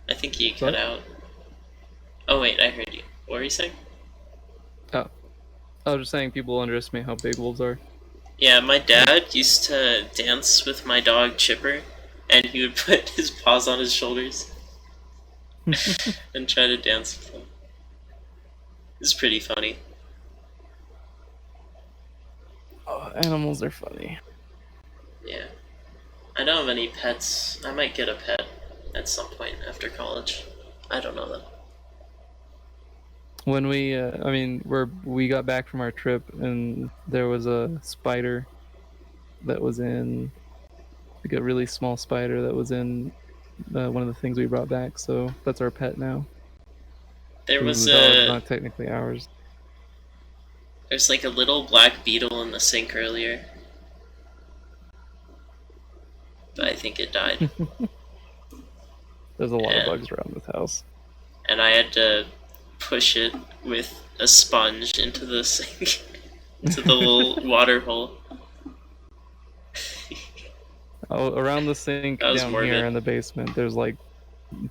I think you cut what? out. Oh wait, I heard you. What were you saying? Oh, I was just saying people underestimate how big wolves are. Yeah, my dad used to dance with my dog Chipper, and he would put his paws on his shoulders and try to dance with him. It's pretty funny. Oh, animals are funny. Yeah. I don't have any pets. I might get a pet at some point after college. I don't know though. When we got back from our trip and there was a spider that was in like a really small spider that was in one of the things we brought back. So that's our pet now. There Because was the dog's a not technically ours. there's like a little black beetle in the sink earlier, but I think it died. There's a lot of And bugs around this house. and I had to push it with a sponge into the sink, into the little water hole. Oh, around the sink That was down morbid. here in the basement, there's like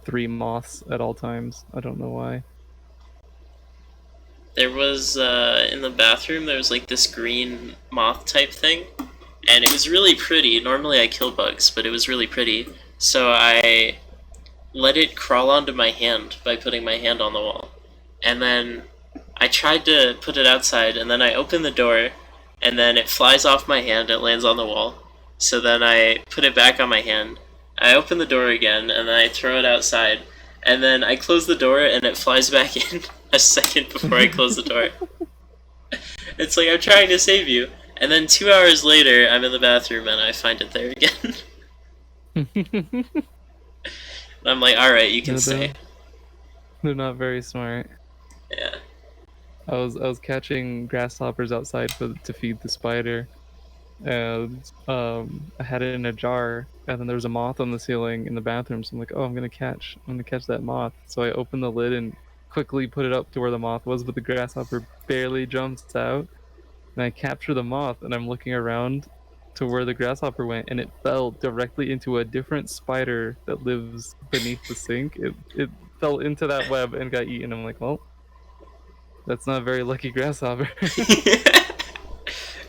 3 moths at all times. I don't know why. There was in the bathroom. There was like this green moth type thing, and it was really pretty. Normally I kill bugs, but it was really pretty. So I let it crawl onto my hand by putting my hand on the wall, and then I tried to put it outside, and then I opened the door, and then it flies off my hand. It lands on the wall. So then I put it back on my hand. I open the door again, and then I throw it outside, and then I close the door, and it flies back in a second before I close the door. It's like I'm trying to save you, and then 2 hours later, I'm in the bathroom and I find it there again. And I'm like, all right, you can No, stay. they're not very smart. Yeah. I was catching grasshoppers outside to feed the spider, and I had it in a jar, and then there was a moth on the ceiling in the bathroom. So I'm like, oh, I'm gonna catch that moth. So I opened the lid and quickly put it up to where the moth was, but the grasshopper barely jumps out. And I capture the moth, and I'm looking around to where the grasshopper went, and it fell directly into a different spider that lives beneath the sink. It fell into that web and got eaten. I'm like, well, That's not a very lucky grasshopper.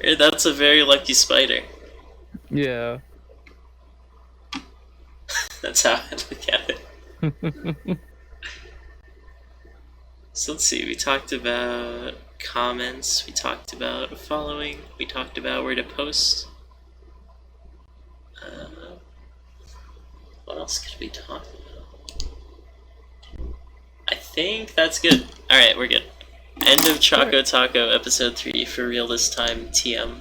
Or that's a very lucky spider. Yeah. That's how I look at it. So let's see, we talked about comments, we talked about following, we talked about where to post. What else could we talk about? I think that's good. Alright, we're good. End of Choco Taco episode 3 for real this time, TM.